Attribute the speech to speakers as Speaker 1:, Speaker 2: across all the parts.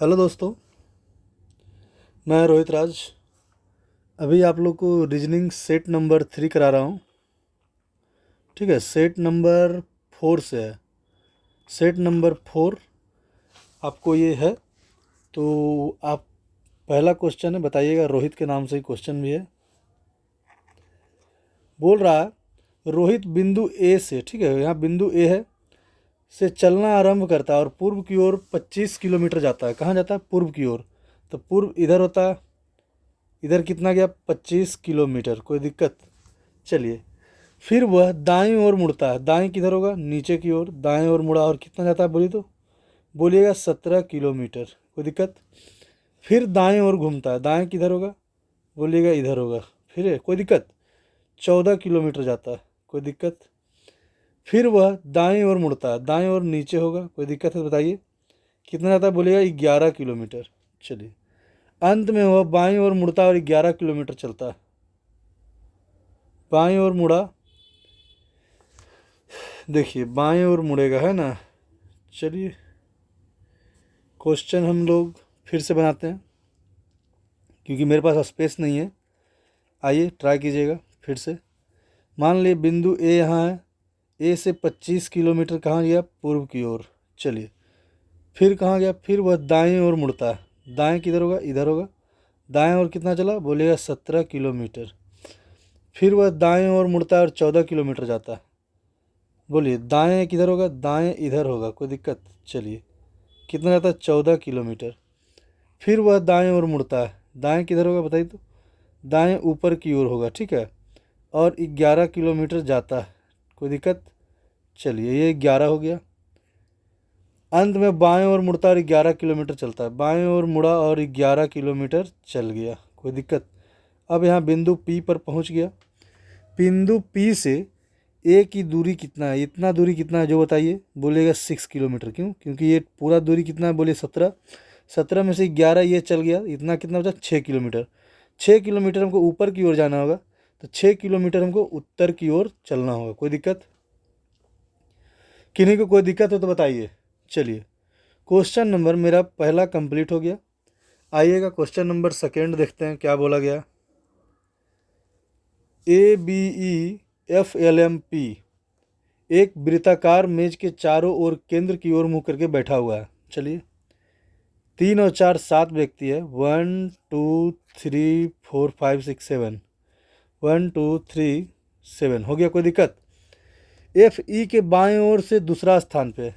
Speaker 1: Hello दोस्तों, मैं रोहित राज। अभी आप लोग को रीजनिंग सेट नंबर 3 करा रहा हूँ। ठीक है, सेट नंबर 4 से है। सेट नंबर 4 आपको ये है। तो आप पहला क्वेश्चन है, बताइएगा। रोहित के नाम से ही क्वेश्चन भी है। बोल रहा है रोहित बिंदु ए से, ठीक है, यहाँ बिंदु ए है, से चलना आरंभ करता है और पूर्व की ओर 25 किलोमीटर जाता है। कहाँ जाता है? पूर्व की ओर। तो पूर्व इधर होता है, इधर कितना गया? 25 किलोमीटर। कोई दिक्कत? चलिए, फिर वह दाईं ओर मुड़ता है। दाएं किधर होगा? नीचे की ओर। दाएं ओर मुड़ा और कितना जाता है बोलिए तो? बोलिएगा 17 किलोमीटर। कोई दिक्कत? फिर दाएं ओर घूमता है। दाएं किधर होगा? बोलिएगा इधर होगा। फिर है, कोई दिक्कत? 14 किलोमीटर जाता है। कोई दिक्कत? फिर वह दाएं ओर मुड़ता है। दाएं ओर नीचे होगा। कोई दिक्कत है? बताइए कितना जाता है? बोलिएगा 11 किलोमीटर। चलिए, अंत में वह बाईं ओर मुड़ता है और 11 किलोमीटर चलता है। बाईं ओर मुड़ा, देखिए बाएं ओर मुड़ेगा, है ना। चलिए, क्वेश्चन हम लोग फिर से बनाते हैं क्योंकि मेरे पास स्पेस नहीं है। आइए ट्राई कीजिएगा फिर से। मान लिए बिंदु ए यहाँ है। ए से 25 किलोमीटर कहाँ गया? पूर्व की ओर। चलिए, फिर कहाँ गया? फिर वह दाएं ओर मुड़ता है। दाएं किधर होगा? इधर होगा। दाएं ओर कितना चला? बोलिएगा 17 किलोमीटर। फिर वह दाएं ओर मुड़ता है और 14 किलोमीटर जाता है। बोलिए दाएं किधर होगा? दाएं इधर होगा। कोई दिक्कत? चलिए, कितना जाता है? 14 किलोमीटर। फिर वह दाएं ओर मुड़ता है। दाएं किधर होगा बताइए तो? दाएं ऊपर की ओर होगा, ठीक है, और 11 किलोमीटर जाता है। कोई दिक्कत? चलिए, ये 11 हो गया। अंत में बाएं ओर मुड़ता है और 11 किलोमीटर चलता है। बाएं ओर मुड़ा और 11 किलोमीटर चल गया। कोई दिक्कत? अब यहाँ बिंदु पी पर पहुँच गया। बिंदु पी से ए की दूरी कितना है? इतना दूरी कितना है जो बताइए? बोलिएगा 6 किलोमीटर। क्यों? क्योंकि ये पूरा दूरी कितना है? बोलिए 17। 17 में से 11 ये चल गया, इतना कितना बचा? 6 किलोमीटर। 6 किलोमीटर हमको ऊपर की ओर जाना होगा, तो 6 किलोमीटर हमको उत्तर की ओर चलना होगा। कोई दिक्कत? किन्हीं को कोई दिक्कत हो तो बताइए। चलिए, क्वेश्चन नंबर मेरा पहला कंप्लीट हो गया। आइएगा क्वेश्चन नंबर सेकेंड देखते हैं क्या बोला गया। A B E F L M P एक वृत्ताकार मेज के चारों ओर केंद्र की ओर मुंह करके बैठा हुआ है। चलिए, 3 और 4 7 व्यक्ति है। 1 2 3 4 5 6 7। 1 2 3 7 हो गया। कोई दिक्कत? एफ ई के बाएं ओर से दूसरा स्थान पे।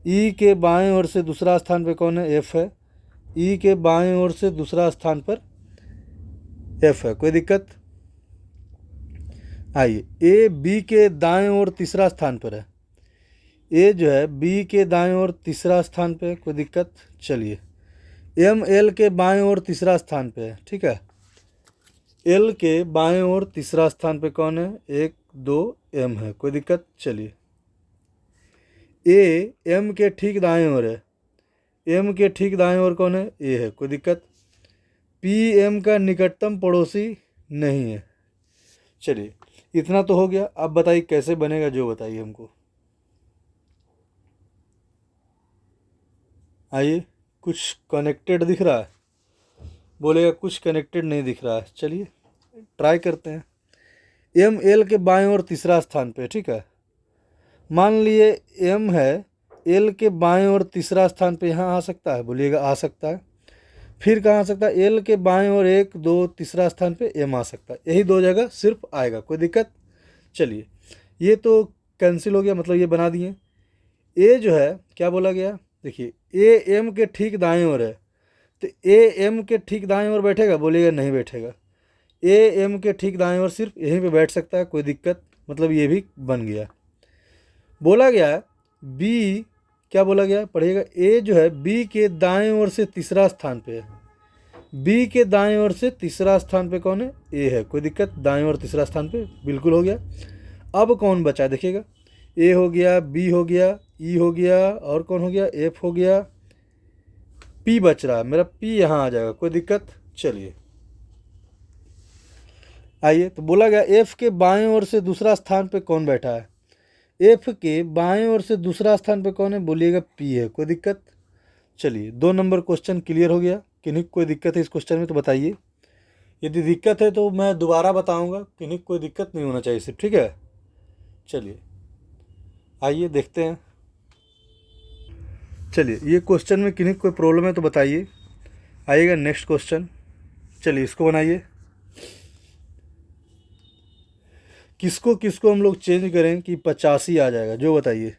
Speaker 1: ई के बाएं ओर से दूसरा स्थान पे कौन है? एफ है। ई के बाएं ओर से दूसरा स्थान पर एफ है। कोई दिक्कत? आइए, ए बी के दाएं ओर तीसरा स्थान पर है। ए जो है बी के दाएं ओर तीसरा स्थान पे है। कोई दिक्कत? चलिए, एम एल के बाएं ओर तीसरा स्थान पे है, ठीक है। एल के बाएं ओर तीसरा स्थान पे कौन है? 1 2 एम है। कोई दिक्कत? चलिए, ए एम के ठीक दाएं ओर है। एम के ठीक दाएं ओर कौन है? ए है। कोई दिक्कत? पी एम का निकटतम पड़ोसी नहीं है। चलिए, इतना तो हो गया। अब बताइए कैसे बनेगा, जो बताइए हमको। आइए, कुछ कनेक्टेड दिख रहा है? बोलेगा कुछ कनेक्टेड नहीं दिख रहा है। चलिए ट्राई करते हैं। एम एल के बाएं ओर तीसरा स्थान पे, ठीक है। मान लिए एम है, एल के बाएं ओर तीसरा स्थान पे यहाँ आ सकता है? बोलिएगा आ सकता है। फिर कहाँ आ सकता है? एल के बाएं ओर 1 2 तीसरा स्थान पे एम आ सकता है। यही दो जगह सिर्फ आएगा। कोई दिक्कत? चलिए, ये तो कैंसिल हो गया, मतलब ये बना दिए। ए जो है क्या बोला गया? देखिए, ए एम के ठीक दाएं ओर है, तो ए एम के ठीक दाएं ओर बैठेगा? बोलिएगा नहीं बैठेगा। ए एम के ठीक दाएं ओर सिर्फ यहीं पे बैठ सकता है। कोई दिक्कत? मतलब ये भी बन गया। बोला गया है बी, क्या बोला गया पढ़िएगा। ए जो है बी के दाएं ओर से तीसरा स्थान पे है। बी के दाएं ओर से तीसरा स्थान पे कौन है? ए है। कोई दिक्कत? दाएं ओर तीसरा स्थान पे बिल्कुल हो गया। अब कौन बचा देखिएगा। ए हो गया, बी हो गया, ई हो गया, और कौन हो गया? एफ हो गया। पी बच रहा है मेरा। पी यहाँ आ जाएगा। कोई दिक्कत? चलिए, आइए, तो बोला गया एफ के बाएं ओर से दूसरा स्थान पे कौन बैठा है? एफ के बाएं ओर से दूसरा स्थान पे कौन है? बोलिएगा पी है। कोई दिक्कत? चलिए 2 नंबर क्वेश्चन क्लियर हो गया। किन्हीं को कोई दिक्कत है इस क्वेश्चन में तो बताइए, यदि दिक्कत है तो मैं दोबारा बताऊंगा, किन्हीं को कोई दिक्कत नहीं होना चाहिए सिर्फ, ठीक है। चलिए आइए देखते हैं। चलिए ये क्वेश्चन में किन्हीं को कोई प्रॉब्लम है तो बताइए। आइएगा नेक्स्ट क्वेश्चन। चलिए इसको बनाइए। किसको किसको हम लोग चेंज करें कि 85 आ जाएगा, जो बताइए।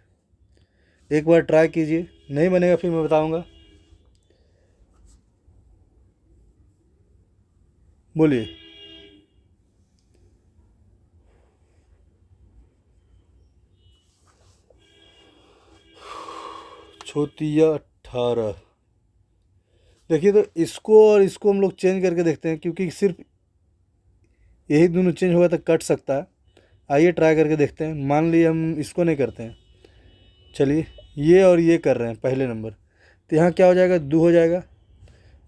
Speaker 1: एक बार ट्राई कीजिए, नहीं बनेगा फिर मैं बताऊंगा। बोलिए। छोतिया 18। देखिए तो इसको और इसको हम लोग चेंज करके देखते हैं, क्योंकि सिर्फ यही दोनों चेंज होगा तो कट सकता है। आइए ट्राई करके देखते हैं। मान लीजिए हम इसको नहीं करते हैं, चलिए ये और ये कर रहे हैं पहले नंबर, तो यहाँ क्या हो जाएगा 2 हो जाएगा,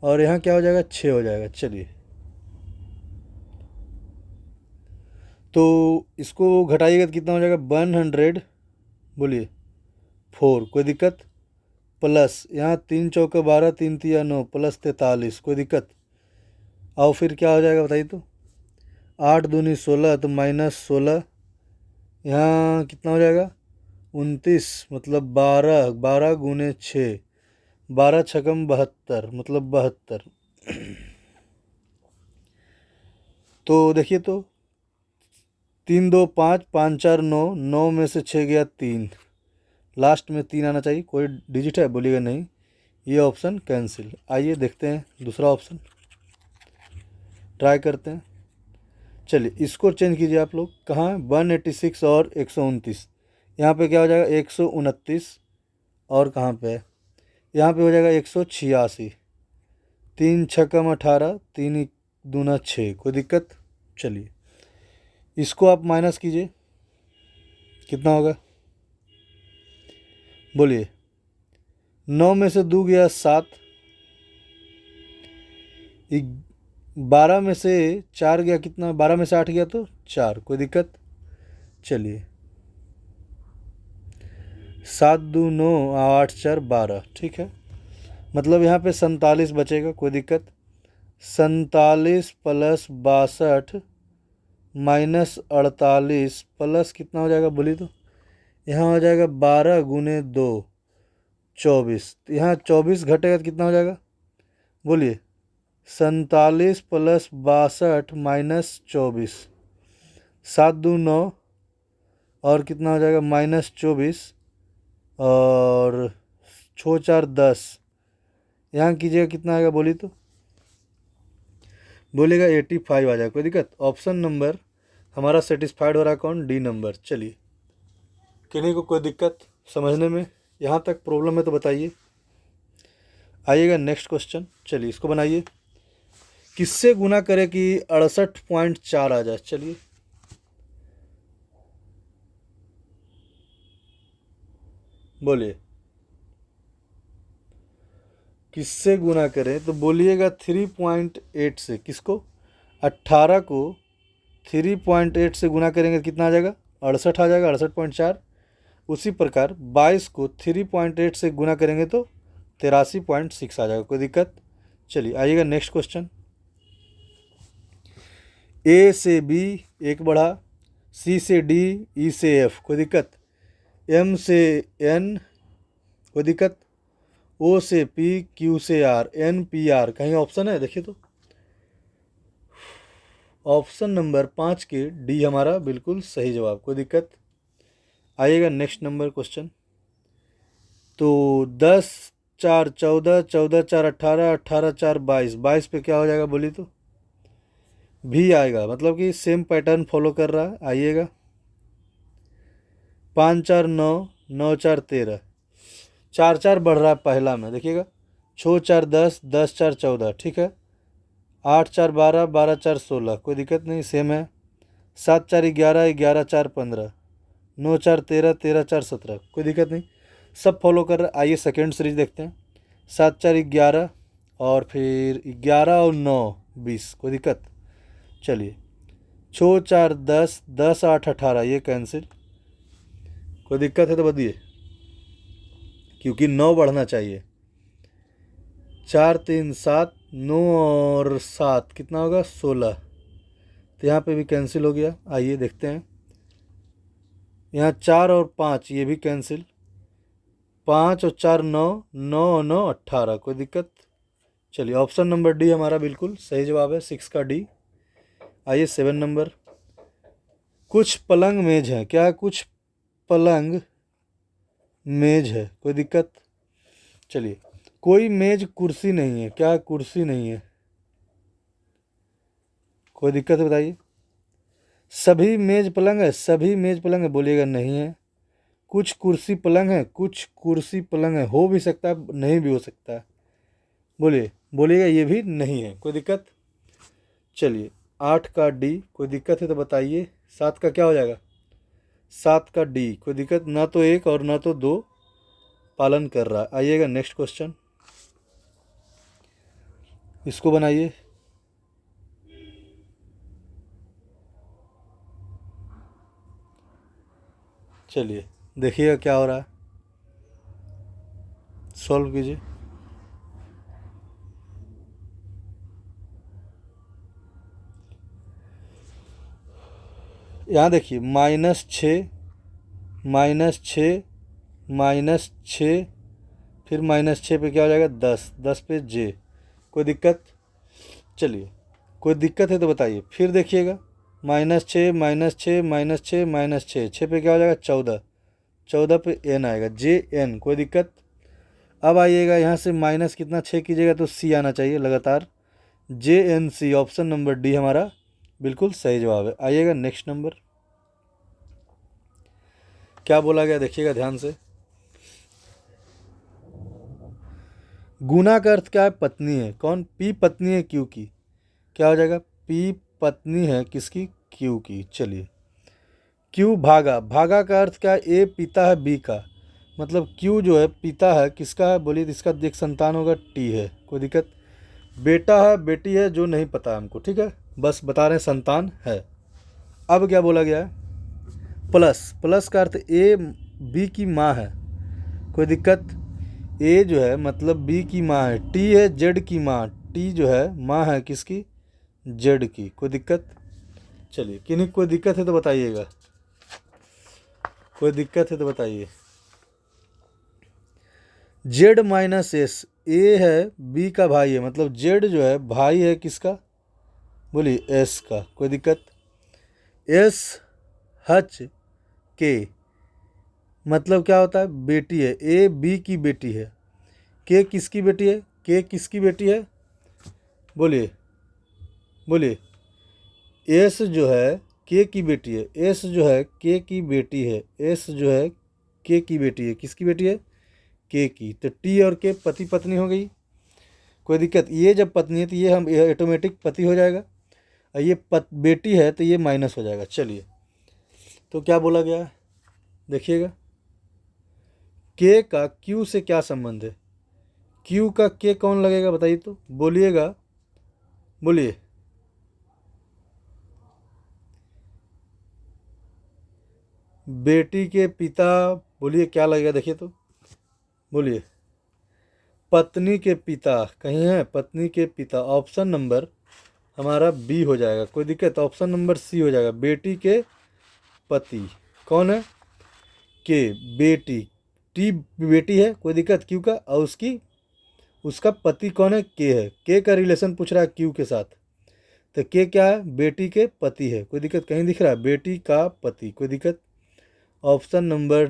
Speaker 1: और यहाँ क्या हो जाएगा 6 हो जाएगा। चलिए तो इसको घटाइएगा तो कितना हो जाएगा 100। बोलिए 4, कोई दिक्कत। प्लस यहाँ 3 चौका 12, 3 तिया 9, प्लस 43, कोई दिक्कत। और फिर क्या हो जाएगा बताइए तो। 8 दूनी 16, तो -16। यहाँ कितना हो जाएगा 29, मतलब 12, 12 गुने 6, 12 छकम 72, मतलब 72। तो देखिए तो 3 2 5, 5 4 9, 9 में से 6 गया 3, लास्ट में 3 आना चाहिए। कोई डिजिट है बोलिएगा नहीं, ये ऑप्शन कैंसिल। आइए देखते हैं दूसरा ऑप्शन, ट्राई करते हैं। चलिए इसको चेंज कीजिए आप लोग। कहाँ 186 और 129, यहाँ पे क्या हो जाएगा 129, और कहाँ पे है, यहाँ पे हो जाएगा 186। 3 छक्कम 18, 3 दूना 6, कोई दिक्कत। चलिए इसको आप माइनस कीजिए, कितना होगा बोलिए। 9 में से 2 गया 7, 12 में से 4 गया कितना, 12 में से 8 गया तो 4, कोई दिक्कत। चलिए 7 2 9, 8 4 12, ठीक है। मतलब यहाँ पे 47 बचेगा, कोई दिक्कत। 47 प्लस 62 माइनस 48 प्लस कितना हो जाएगा बोलिए तो। यहाँ हो जाएगा 12 गुने 2, 24। यहाँ 24 घटेगा तो कितना हो जाएगा बोलिए। 47 प्लस 62 माइनस 24, 7 2 9, और कितना हो जाएगा -24, और 6 4 10। यहाँ कीजिएगा कितना आएगा बोलिए तो। बोलेगा 85 आ जाएगा, कोई दिक्कत। ऑप्शन नंबर हमारा सेटिस्फाइड हो रहा है, कौन, डी नंबर। चलिए किन्हीं को कोई दिक्कत समझने में, यहाँ तक प्रॉब्लम है तो बताइए। आइएगा नेक्स्ट क्वेश्चन। चलिए इसको बनाइए। किससे गुना करें कि 68.4 आ जाए। चलिए बोलिए किससे गुना करें, तो बोलिएगा 3.8 से। किसको, 18 को 3.8 से गुना करेंगे तो कितना आ जाएगा 68 आ जाएगा, 68.4। उसी प्रकार 22 को 3.8 से गुना करेंगे तो 83.6 आ जाएगा, कोई दिक्कत। चलिए आइएगा नेक्स्ट क्वेश्चन। ए से बी 1 बढ़ा, सी से डी, ई से एफ, कोई दिक्कत। एम से एन, कोई दिक्कत। ओ से पी, क्यू से आर, एन पी आर, कहीं ऑप्शन है देखिए तो। ऑप्शन नंबर 5 के डी हमारा बिल्कुल सही जवाब, कोई दिक्कत। आइएगा नेक्स्ट नंबर क्वेश्चन। तो 10 4 14, 14 4 18, 18 4 22, 22 पे क्या हो जाएगा बोलिए तो। भी आएगा, मतलब कि सेम पैटर्न फॉलो कर रहा है। आइएगा 5 4 9, 9 4 13, 4 4 बढ़ रहा है पहला में देखिएगा। 6 4 10, 10 4 14, ठीक है। 8 4 12, 12 4 16, कोई दिक्कत नहीं, सेम है। 7 4 11, 11 4 15, 9 4 13, 13 4 17, कोई दिक्कत नहीं, सब फॉलो कर रहा है। आइए सेकेंड सीरीज देखते हैं। 7 4 11, और फिर 11 और 9 20, कोई दिक्कत। चलिए 6 4 10, 10 8 18, ये कैंसिल। कोई दिक्कत है तो बताइए, क्योंकि 9 बढ़ना चाहिए। 4 3 7, 9 और 7 कितना होगा 16। तो यहाँ पे भी कैंसिल हो गया। आइए देखते हैं, यहाँ 4 और 5 ये भी कैंसिल, 5 और 4 9, 9 और 9 18। कोई दिक्कत? चलिए ऑप्शन नंबर डी हमारा बिल्कुल सही जवाब है, 6 का डी। आइए 7 नंबर, कुछ पलंग मेज है। क्या? कुछ पलंग मेज है। कोई दिक्कत? चलिए, कोई मेज कुर्सी नहीं है। क्या? कुर्सी नहीं है। कोई दिक्कत है बताइए। सभी मेज पलंग है। सभी मेज पलंग है, बोलिएगा नहीं है। कुछ कुर्सी पलंग है। कुछ कुर्सी पलंग है, हो भी सकता है नहीं भी हो सकता है। बोलिए, बोलिएगा ये भी नहीं है। कोई दिक्कत? चलिए 8 का डी। कोई दिक्कत है तो बताइए। 7 का क्या हो जाएगा? 7 का डी। कोई दिक्कत? ना तो 1 और ना तो 2 पालन कर रहा है। आइएगा नेक्स्ट क्वेश्चन, इसको बनाइए। चलिए देखिएगा क्या हो रहा है, सॉल्व कीजिए। यहाँ देखिए -6, -6, -6, फिर -6 पे क्या हो जाएगा 10, 10 पे जे। कोई दिक्कत? चलिए, कोई दिक्कत है तो बताइए। फिर देखिएगा -6, -6, -6, -6, 6 पे क्या हो जाएगा 14, 14 पे एन आएगा, जे एन। कोई दिक्कत? अब आइएगा यहाँ से माइनस कितना 6 कीजिएगा तो सी आना चाहिए लगातार, J N C. Option number D हमारा बिल्कुल सही जवाब है। आइएगा नेक्स्ट नंबर, क्या बोला गया देखिएगा ध्यान से। गुना का अर्थ क्या है? पत्नी है। कौन? पी पत्नी है क्यू की। क्या हो जाएगा? पी पत्नी है किसकी? क्यू की। चलिए, क्यू भागा। भागा का अर्थ क्या है? ए पिता है बी का, मतलब क्यू जो है पिता है किसका है? बोलिए, इसका एक संतान होगा, टी है। कोई दिक्कत? बेटा है बेटी है जो नहीं पता हमको, ठीक है, बस बता रहे हैं संतान है। अब क्या बोला गया है? प्लस। प्लस का अर्थ ए बी की माँ है। कोई दिक्कत? ए जो है मतलब बी की माँ है, टी है जेड की माँ। टी जो है माँ है किसकी? जेड की। कोई दिक्कत? चलिए, किन्हीं कोई दिक्कत है तो बताइएगा। कोई दिक्कत है तो बताइए। जेड माइनस एस, ए है बी का भाई है, मतलब जेड जो है भाई है किसका? बोलिए एस का। कोई दिक्कत? एस हच के मतलब क्या होता है? बेटी है। ए बी की बेटी है। के किसकी बेटी है? के किसकी बेटी है? बोलिए, बोलिए। एस जो है के की बेटी है। एस जो है के की बेटी है। एस जो है के की बेटी है। किसकी बेटी है? के की। तो टी और के पति पत्नी हो गई। कोई दिक्कत? ये जब पत्नी है तो ये हम ऑटोमेटिक पति हो जाएगा, और ये बेटी है तो ये माइनस हो जाएगा। चलिए, तो क्या बोला गया है देखिएगा। के का क्यू से क्या संबंध है? क्यू का के कौन लगेगा बताइए तो, बोलिएगा, बोलिए। बेटी के पिता, बोलिए क्या लगेगा देखिए तो, बोलिए। पत्नी के पिता कहीं है? पत्नी के पिता। ऑप्शन नंबर हमारा बी हो जाएगा। कोई दिक्कत? ऑप्शन नंबर सी हो जाएगा, बेटी के पति। कौन है? के। बेटी, टी बेटी है। कोई दिक्कत? क्यू का, और उसका पति कौन है? के है। के का रिलेशन पूछ रहा है क्यू के साथ, तो के क्या है? बेटी के पति है। कोई दिक्कत? कहीं दिख रहा है बेटी का पति। कोई दिक्कत? ऑप्शन नंबर,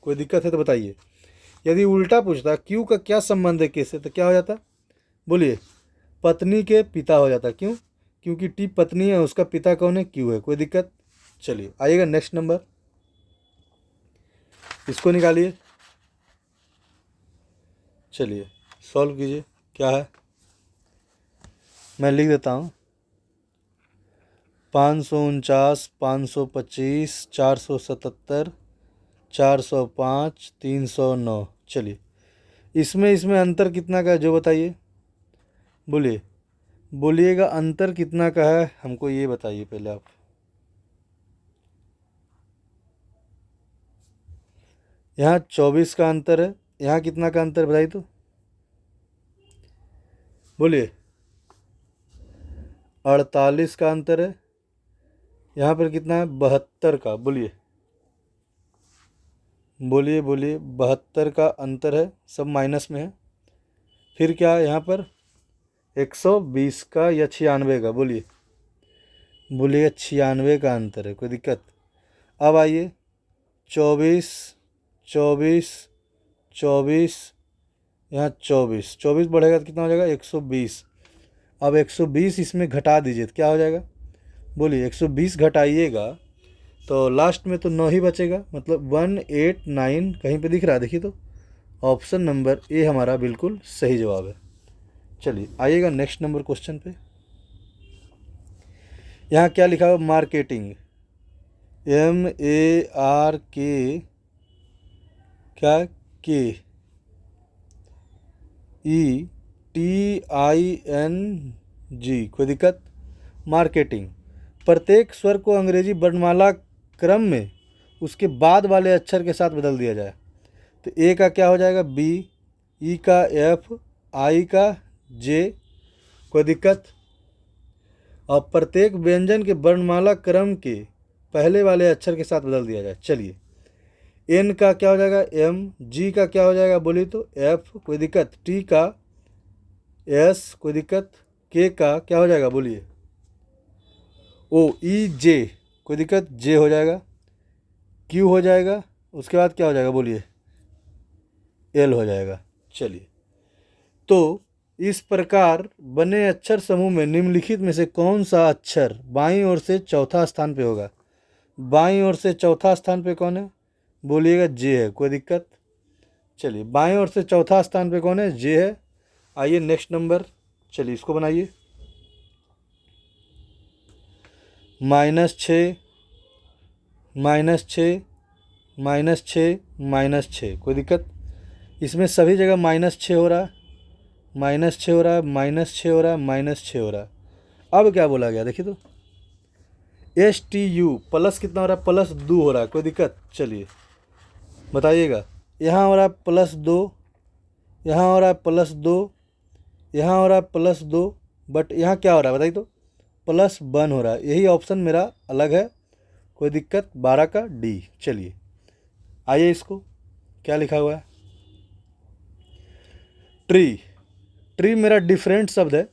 Speaker 1: कोई दिक्कत है तो बताइए। यदि उल्टा पूछता क्यू का क्या संबंध है के से, तो क्या हो जाता? बोलिए, पत्नी के पिता हो जाता। क्यों? क्योंकि टी पत्नी है, उसका पिता कौन है? क्यू है। कोई दिक्कत? चलिए आइएगा नेक्स्ट नंबर, इसको निकालिए। चलिए सॉल्व कीजिए, क्या है मैं लिख देता हूँ। 549, 525, 477, 405, 309। चलिए, इसमें इसमें अंतर कितना का है जो बताइए। बोलिए, बोलिएगा अंतर कितना का है हमको ये बताइए पहले आप। यहाँ 24 का अंतर है, यहाँ कितना का अंतर है बताइए तो। बोलिए 48 का अंतर है, यहाँ पर कितना है 72 का, बोलिए बोलिए बोलिए 72 का अंतर है, सब माइनस में है। फिर क्या है यहाँ पर 120 का या 96 का, बोलिए बोलिए 96 का अंतर है, कोई दिक्कत। अब आइए 24 24 24, यहाँ 24 बढ़ेगा तो कितना हो जाएगा 120। अब 120 इसमें घटा दीजिए तो क्या हो जाएगा, बोलिए 120 घटाइएगा तो लास्ट में तो 9 ही बचेगा, मतलब 189 कहीं पे दिख रहा है, देखिए तो ऑप्शन नंबर ए हमारा बिल्कुल सही जवाब है। चलिए आइएगा नेक्स्ट नंबर क्वेश्चन पे। यहाँ क्या लिखा हुआ, मार्केटिंग, MARK क्या KETING, कोई दिक्कत। मार्केटिंग, प्रत्येक स्वर को अंग्रेजी वर्णमाला क्रम में उसके बाद वाले अक्षर के साथ बदल दिया जाए। तो ए का क्या हो जाएगा B, ई का F, आई का J, कोई दिक्कत। और प्रत्येक व्यंजन के वर्णमाला क्रम के पहले वाले अक्षर के साथ बदल दिया जाए। चलिए N का क्या हो जाएगा M, G का क्या हो जाएगा बोलिए तो F, कोई दिक्कत। T का S, कोई दिक्कत। K का क्या हो जाएगा बोलिए O, E, J, कोई दिक्कत, J हो जाएगा। Q हो जाएगा, उसके बाद क्या हो जाएगा बोलिए L हो जाएगा। चलिए तो इस प्रकार बने अक्षर समूह में निम्नलिखित में से कौन सा अक्षर बाईं ओर से चौथा स्थान पे होगा। बाईं ओर से चौथा स्थान पे कौन है, बोलिएगा जे है, कोई दिक्कत। चलिए बाईं ओर से चौथा स्थान पे कौन है, जे है। आइए नेक्स्ट नंबर, चलिए इसको बनाइए। -6 -6 -6 -6, कोई दिक्कत। इसमें सभी जगह -6 हो रहा है, -6 हो रहा है, -6 हो रहा है, -6 हो रहा है। अब क्या बोला गया देखिए तो STU प्लस कितना हो रहा है, +2 हो रहा है, कोई दिक्कत। चलिए बताइएगा, यहाँ हो रहा है +2, यहाँ हो रहा है +2, यहाँ हो रहा है +2, बट यहाँ क्या हो रहा है बताइए तो +1 हो रहा है। यही ऑप्शन मेरा अलग है, कोई दिक्कत। 12 का D। चलिए आइए इसको क्या लिखा हुआ है, ट्री मेरा डिफरेंट शब्द है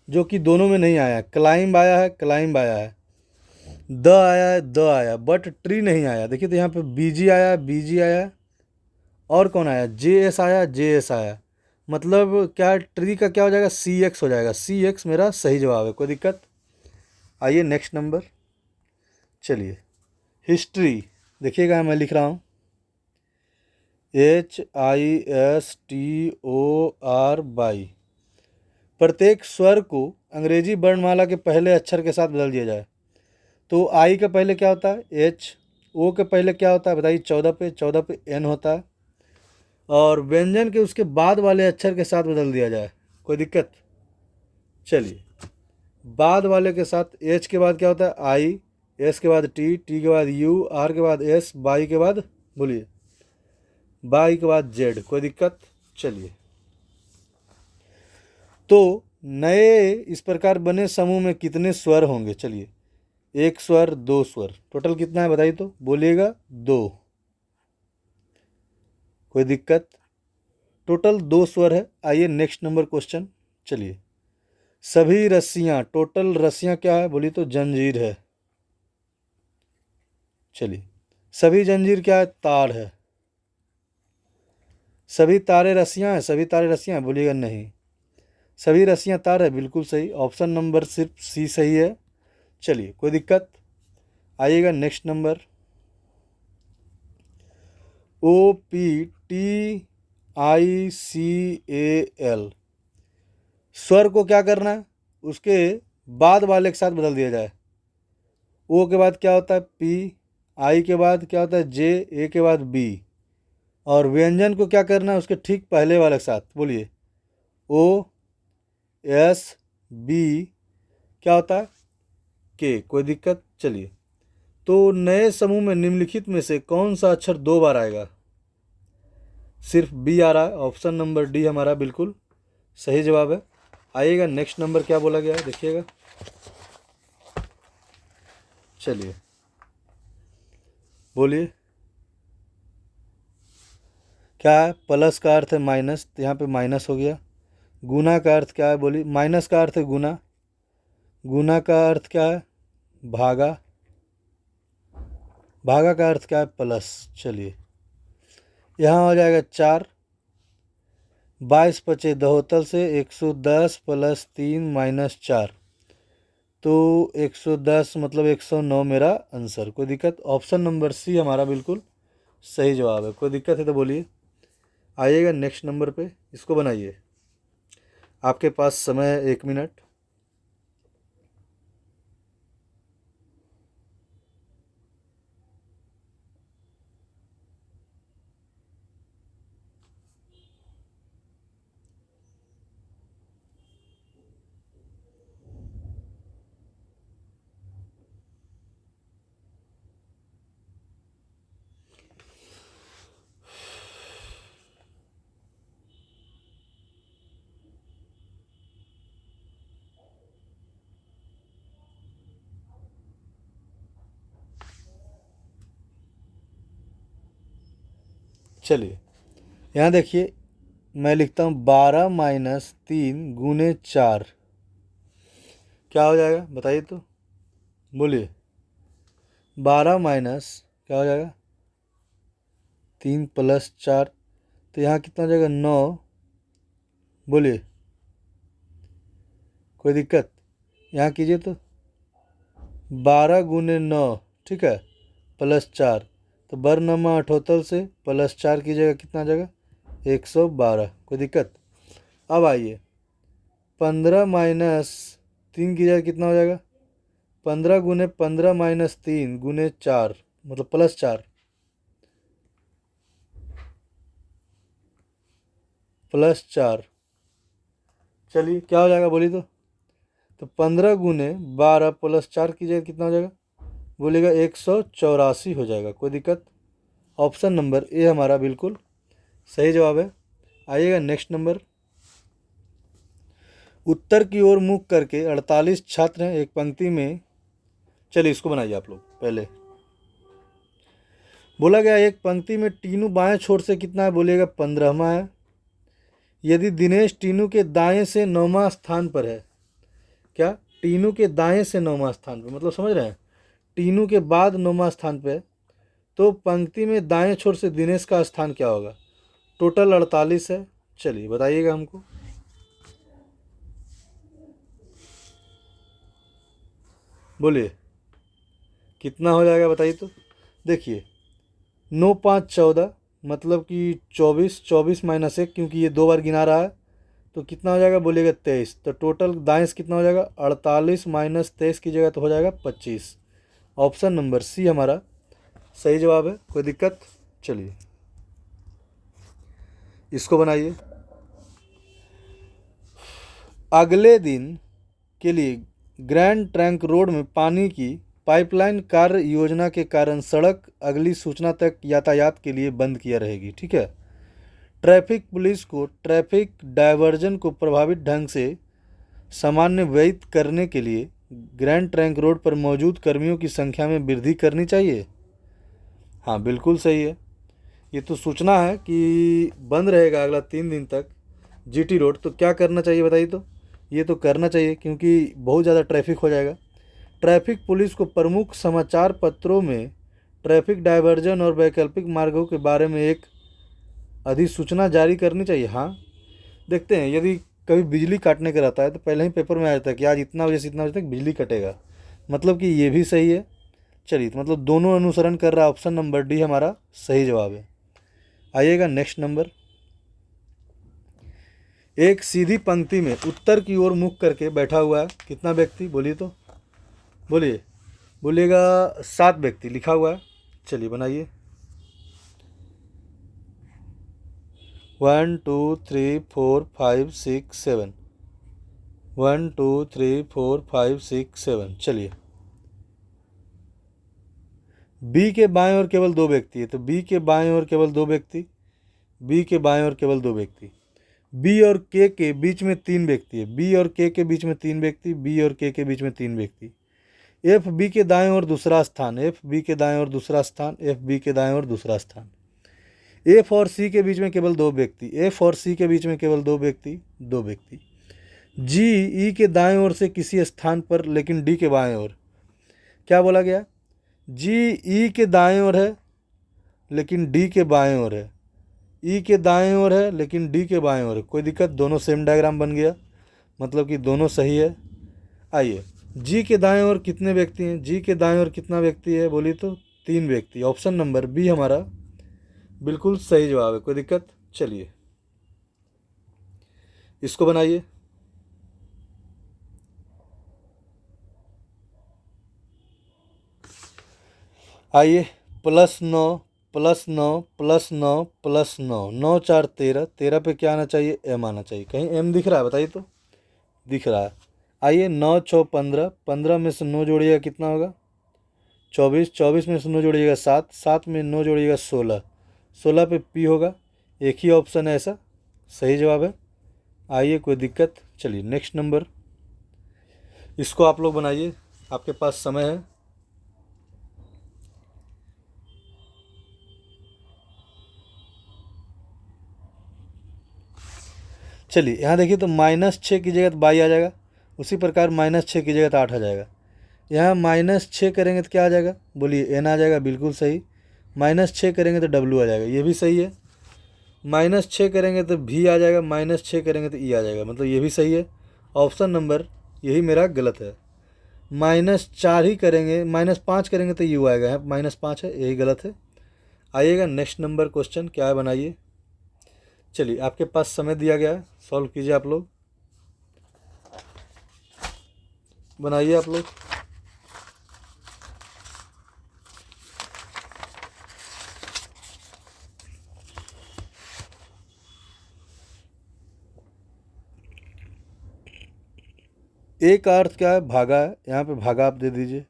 Speaker 1: जो कि दोनों में नहीं आया। क्लाइंब आया है, क्लाइंब आया है, द आया है, द आया, बट ट्री नहीं आया। देखिए तो यहाँ पे BG आया, BG आया, और कौन आया, JS आया, JS आया। मतलब क्या ट्री का क्या हो जाएगा CX हो जाएगा, CX मेरा सही जवाब है, कोई दिक्कत। आइए नेक्स्ट नंबर, चलिए हिस्ट्री देखिएगा, मैं लिख रहा हूँ HISTORY। प्रत्येक स्वर को अंग्रेजी वर्णमाला के पहले अक्षर के साथ बदल दिया जाए। तो I का पहले क्या होता है H, O के पहले क्या होता है बताइए 14 पे N होता है, और व्यंजन के उसके बाद वाले अक्षर के साथ बदल दिया जाए, कोई दिक्कत। चलिए बाद वाले के साथ H के बाद क्या होता है I, S के बाद T, T के बाद U, R के बाद S, बाई के बाद बोलिए बाई के बाद Z, कोई दिक्कत। चलिए तो नए इस प्रकार बने समूह में कितने स्वर होंगे, चलिए 1 स्वर 2 स्वर, टोटल कितना है बताइए तो बोलिएगा 2, कोई दिक्कत। टोटल 2 स्वर है। आइए नेक्स्ट नंबर क्वेश्चन, चलिए सभी रस्सियां, टोटल रस्सियां क्या है बोलिए तो जंजीर है। चलिए सभी जंजीर क्या है, तार है। सभी तारे रस्सियां हैं, सभी तारे रस्सियां बोलिएगा नहीं, सभी रस्सियां तार है, बिल्कुल सही। ऑप्शन नंबर सिर्फ C सही है। चलिए कोई दिक्कत। आइएगा नेक्स्ट नंबर, OPTICAL। स्वर को क्या करना है, उसके बाद वाले के साथ बदल दिया जाए। O के बाद क्या होता है P, I के बाद क्या होता है J, A के बाद B, और व्यंजन को क्या करना है उसके ठीक पहले वाले के साथ, बोलिए OSB क्या होता है K, कोई दिक्कत। चलिए तो नए समूह में निम्नलिखित में से कौन सा अक्षर 2 बार आएगा, सिर्फ B आ रहा है। ऑप्शन नंबर D हमारा बिल्कुल सही जवाब है। आइएगा नेक्स्ट नंबर क्या बोला गया है देखिएगा। चलिए बोलिए क्या है। प्लस का अर्थ है माइनस, तो यहाँ पे माइनस हो गया। गुना का अर्थ क्या है बोलिए। माइनस का अर्थ है गुना, गुना का अर्थ क्या है भागा, भागा का अर्थ क्या है प्लस। चलिए यहाँ हो जाएगा 4, 22 पचे दहोतल से 110 प्लस 3 माइनस 4, तो 110 मतलब 109 मेरा आंसर। कोई दिक्कत। ऑप्शन नंबर सी हमारा बिल्कुल सही जवाब है। कोई दिक्कत है तो बोलिए। आइएगा नेक्स्ट नंबर पे, इसको बनाइए। आपके पास समय है 1 मिनट। चलिए यहाँ देखिए, मैं लिखता हूँ 12 माइनस 3 गुने 4, क्या हो जाएगा बताइए तो, बोलिए। 12 माइनस क्या हो जाएगा 3 प्लस 4, तो यहाँ कितना हो जाएगा 9, बोलिए। कोई दिक्कत। यहाँ कीजिए तो 12 गुने 9, ठीक है, प्लस 4, तो बरनमा अठोतल से प्लस 4 कीजिएगा कितना आ जाएगा 112। कोई दिक्कत। अब आइए 15 माइनस 3 कीजिएगा कितना हो जाएगा 15 गुने 15 माइनस 3 गुने 4 मतलब प्लस 4, प्लस 4। चलिए क्या हो जाएगा बोलिए तो 15 गुने 12 प्लस 4 कीजिएगा कितना हो जाएगा, बोलिएगा 184 हो जाएगा। कोई दिक्कत। ऑप्शन नंबर ए हमारा बिल्कुल सही जवाब है। आइएगा नेक्स्ट नंबर। उत्तर की ओर मुख करके 48 छात्र हैं एक पंक्ति में। चलिए इसको बनाइए आप लोग पहले। बोला गया एक पंक्ति में टीनू बाएं छोर से कितना है, बोलिएगा 15वां है। यदि दिनेश टीनू के दाएं से 9वां स्थान पर है, क्या टीनू के दाएं से 9वां स्थान पर, मतलब समझ रहे हैं, टीनू के बाद 9वां स्थान पे है, तो पंक्ति में दाएं छोर से दिनेश का स्थान क्या होगा। टोटल 48 है। चलिए बताइएगा हमको। बोलिए कितना हो जाएगा बताइए तो। देखिए 9 5 14 मतलब कि 24, 24 माइनस 1 क्योंकि ये 2 बार गिना रहा है, तो कितना हो जाएगा बोलिएगा 23। तो टोटल दाएं से कितना हो जाएगा 48 माइनस 23 की जगह तो हो जाएगा 25। ऑप्शन नंबर सी हमारा सही जवाब है। कोई दिक्कत। चलिए इसको बनाइए। अगले दिन के लिए ग्रैंड ट्रंक रोड में पानी की पाइपलाइन कार्य योजना के कारण सड़क अगली सूचना तक यातायात के लिए बंद किया रहेगी, ठीक है। ट्रैफिक पुलिस को ट्रैफिक डायवर्जन को प्रभावित ढंग से समन्वयित करने के लिए ग्रैंड ट्रंक रोड पर मौजूद कर्मियों की संख्या में वृद्धि करनी चाहिए। हाँ बिल्कुल सही है। ये तो सूचना है कि बंद रहेगा अगला 3 दिन तक जीटी रोड, तो क्या करना चाहिए बताइए तो। ये तो करना चाहिए क्योंकि बहुत ज़्यादा ट्रैफिक हो जाएगा। ट्रैफिक पुलिस को प्रमुख समाचार पत्रों में ट्रैफिक डायवर्जन और वैकल्पिक मार्गों के बारे में एक अधिसूचना जारी करनी चाहिए। हाँ देखते हैं, यदि कभी बिजली काटने का रहता है तो पहले ही पेपर में आ जाता है कि आज इतना बजे से इतना बजे तक बिजली कटेगा, मतलब कि ये भी सही है। चलिए तो मतलब दोनों अनुसरण कर रहा है। ऑप्शन नंबर डी हमारा सही जवाब है। आइएगा नेक्स्ट नंबर। एक सीधी पंक्ति में उत्तर की ओर मुख करके बैठा हुआ है कितना व्यक्ति, बोलिए तो, बोलिए। बोलिएगा 7 व्यक्ति लिखा हुआ है। चलिए बनाइए। 1 2 3 4 5 6 7, 1 2 3 4 5 6 7। चलिए बी के बाएं ओर केवल 2 व्यक्ति है, तो बी के बाएं ओर केवल 2 व्यक्ति, बी के बाएं ओर केवल 2 व्यक्ति। बी और के बीच में 3 व्यक्ति है, बी और के बीच में 3 व्यक्ति, बी और के बीच में 3 व्यक्ति। एफ बी के दाएं ओर दूसरा स्थान, एफ बी के दाएं ओर दूसरा स्थान, एफ बी के दाएं ओर दूसरा स्थान। एफ और सी के बीच में केवल 2 व्यक्ति, एफ और सी के बीच में केवल 2 व्यक्ति, 2 व्यक्ति। जी ई के दाएं ओर से किसी स्थान पर लेकिन डी के बाएं ओर। क्या बोला गया? जी ई के दाएं ओर है लेकिन डी के बाएं ओर है, ई के दाएं ओर है लेकिन डी के बाएं ओर है। कोई दिक्कत? दोनों सेम डायग्राम बन गया, मतलब कि दोनों सही है। आइए, जी के दाएं ओर कितने व्यक्ति हैं? जी के दाएं ओर कितना व्यक्ति है बोली तो 3 व्यक्ति। ऑप्शन नंबर बी हमारा बिल्कुल सही जवाब है। कोई दिक्कत? चलिए इसको बनाइए। आइए, +9 +9 +9 +9, 9 4 13, 13 पे क्या आना चाहिए? एम आना चाहिए। कहीं एम दिख रहा है? बताइए तो। दिख रहा है। आइए, 9 6 15, 15 में से 9 जोड़िएगा कितना होगा? 24, 24 में से 9 जोड़िएगा 7, 7 में 9 जोड़िएगा 16, 16 पे पी होगा। एक ही ऑप्शन है ऐसा, सही जवाब है। आइए, कोई दिक्कत? चलिए नेक्स्ट नंबर, इसको आप लोग बनाइए, आपके पास समय है। चलिए यहाँ देखिए, तो -6 की जगह तो बाई आ जाएगा, उसी प्रकार -6 की जगह तो 8 आ जाएगा। यहाँ -6 करेंगे तो क्या आ जाएगा? बोलिए, एन आ जाएगा, बिल्कुल सही। -6 करेंगे तो डब्लू आ जाएगा, ये भी सही है। -6 करेंगे तो भी आ जाएगा, -6 करेंगे तो ई आ जाएगा, मतलब ये भी सही है। ऑप्शन नंबर यही मेरा गलत है। -4 ही करेंगे, -5 करेंगे तो यू आएगा, यहाँ -5 है, यही गलत है। आइएगा नेक्स्ट नंबर क्वेश्चन क्या है, बनाइए। चलिए आपके पास समय दिया गया है, सॉल्व कीजिए आप लोग, बनाइए आप लोग। ए का अर्थ क्या है? भागा है, यहाँ पे भागा आप दे दीजिए।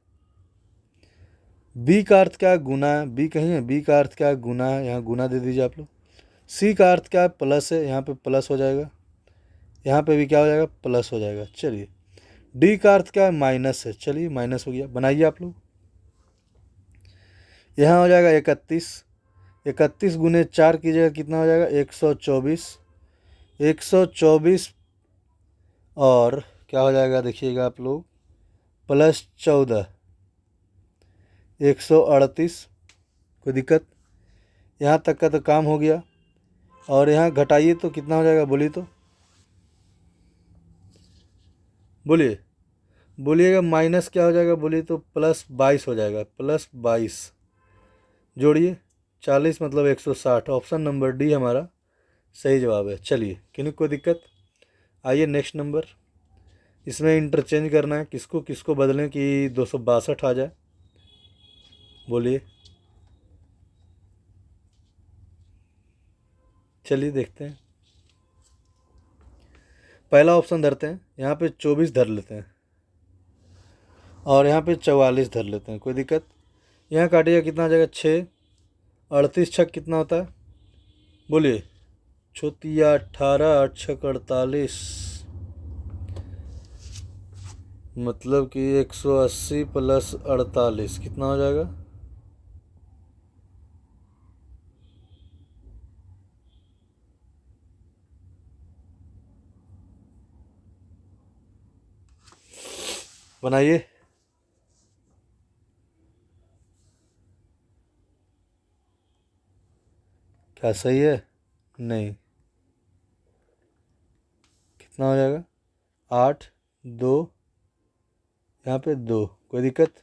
Speaker 1: बी का अर्थ क्या है? गुना है, बी कहीं है, बी का अर्थ क्या है? गुना है, यहाँ गुना दे दीजिए आप लोग। सी का अर्थ क्या है? प्लस है, यहाँ पे प्लस हो जाएगा, यहाँ पे भी क्या हो जाएगा? प्लस हो जाएगा। चलिए, डी का अर्थ क्या है? माइनस है, चलिए माइनस हो गया, बनाइए आप लोग। यहाँ हो जाएगा 31, 31 गुने 4 की जगह कितना हो जाएगा? 124, 124 और क्या हो जाएगा देखिएगा आप लोग, +14, 138। कोई दिक्कत? यहाँ तक का तो काम हो गया। और यहाँ घटाइए तो कितना हो जाएगा बोलिए तो, बोलिए, बोलिएगा। माइनस क्या हो जाएगा बोलिए तो? +22 हो जाएगा, +22 जोड़िए, 40 मतलब 160। ऑप्शन नंबर डी हमारा सही जवाब है। चलिए, किन्हीं कोई दिक्कत? आइए नेक्स्ट नंबर, इसमें इंटरचेंज करना है, किसको किसको बदलें कि 262 आ जाए, बोलिए। चलिए देखते हैं, पहला ऑप्शन धरते हैं, यहाँ पे 24 धर लेते हैं और यहाँ पे 44 धर लेते हैं। कोई दिक्कत? यहाँ काटिएगा कितना आ जाएगा? 6, 38 छक कितना होता है बोलिए? छोतिया 18, 8 छक 48, मतलब कि 180 + 48 कितना हो जाएगा? बनाइए। क्या सही है? नहीं, कितना हो जाएगा? 8, 2, यहाँ पे 2। कोई दिक्कत?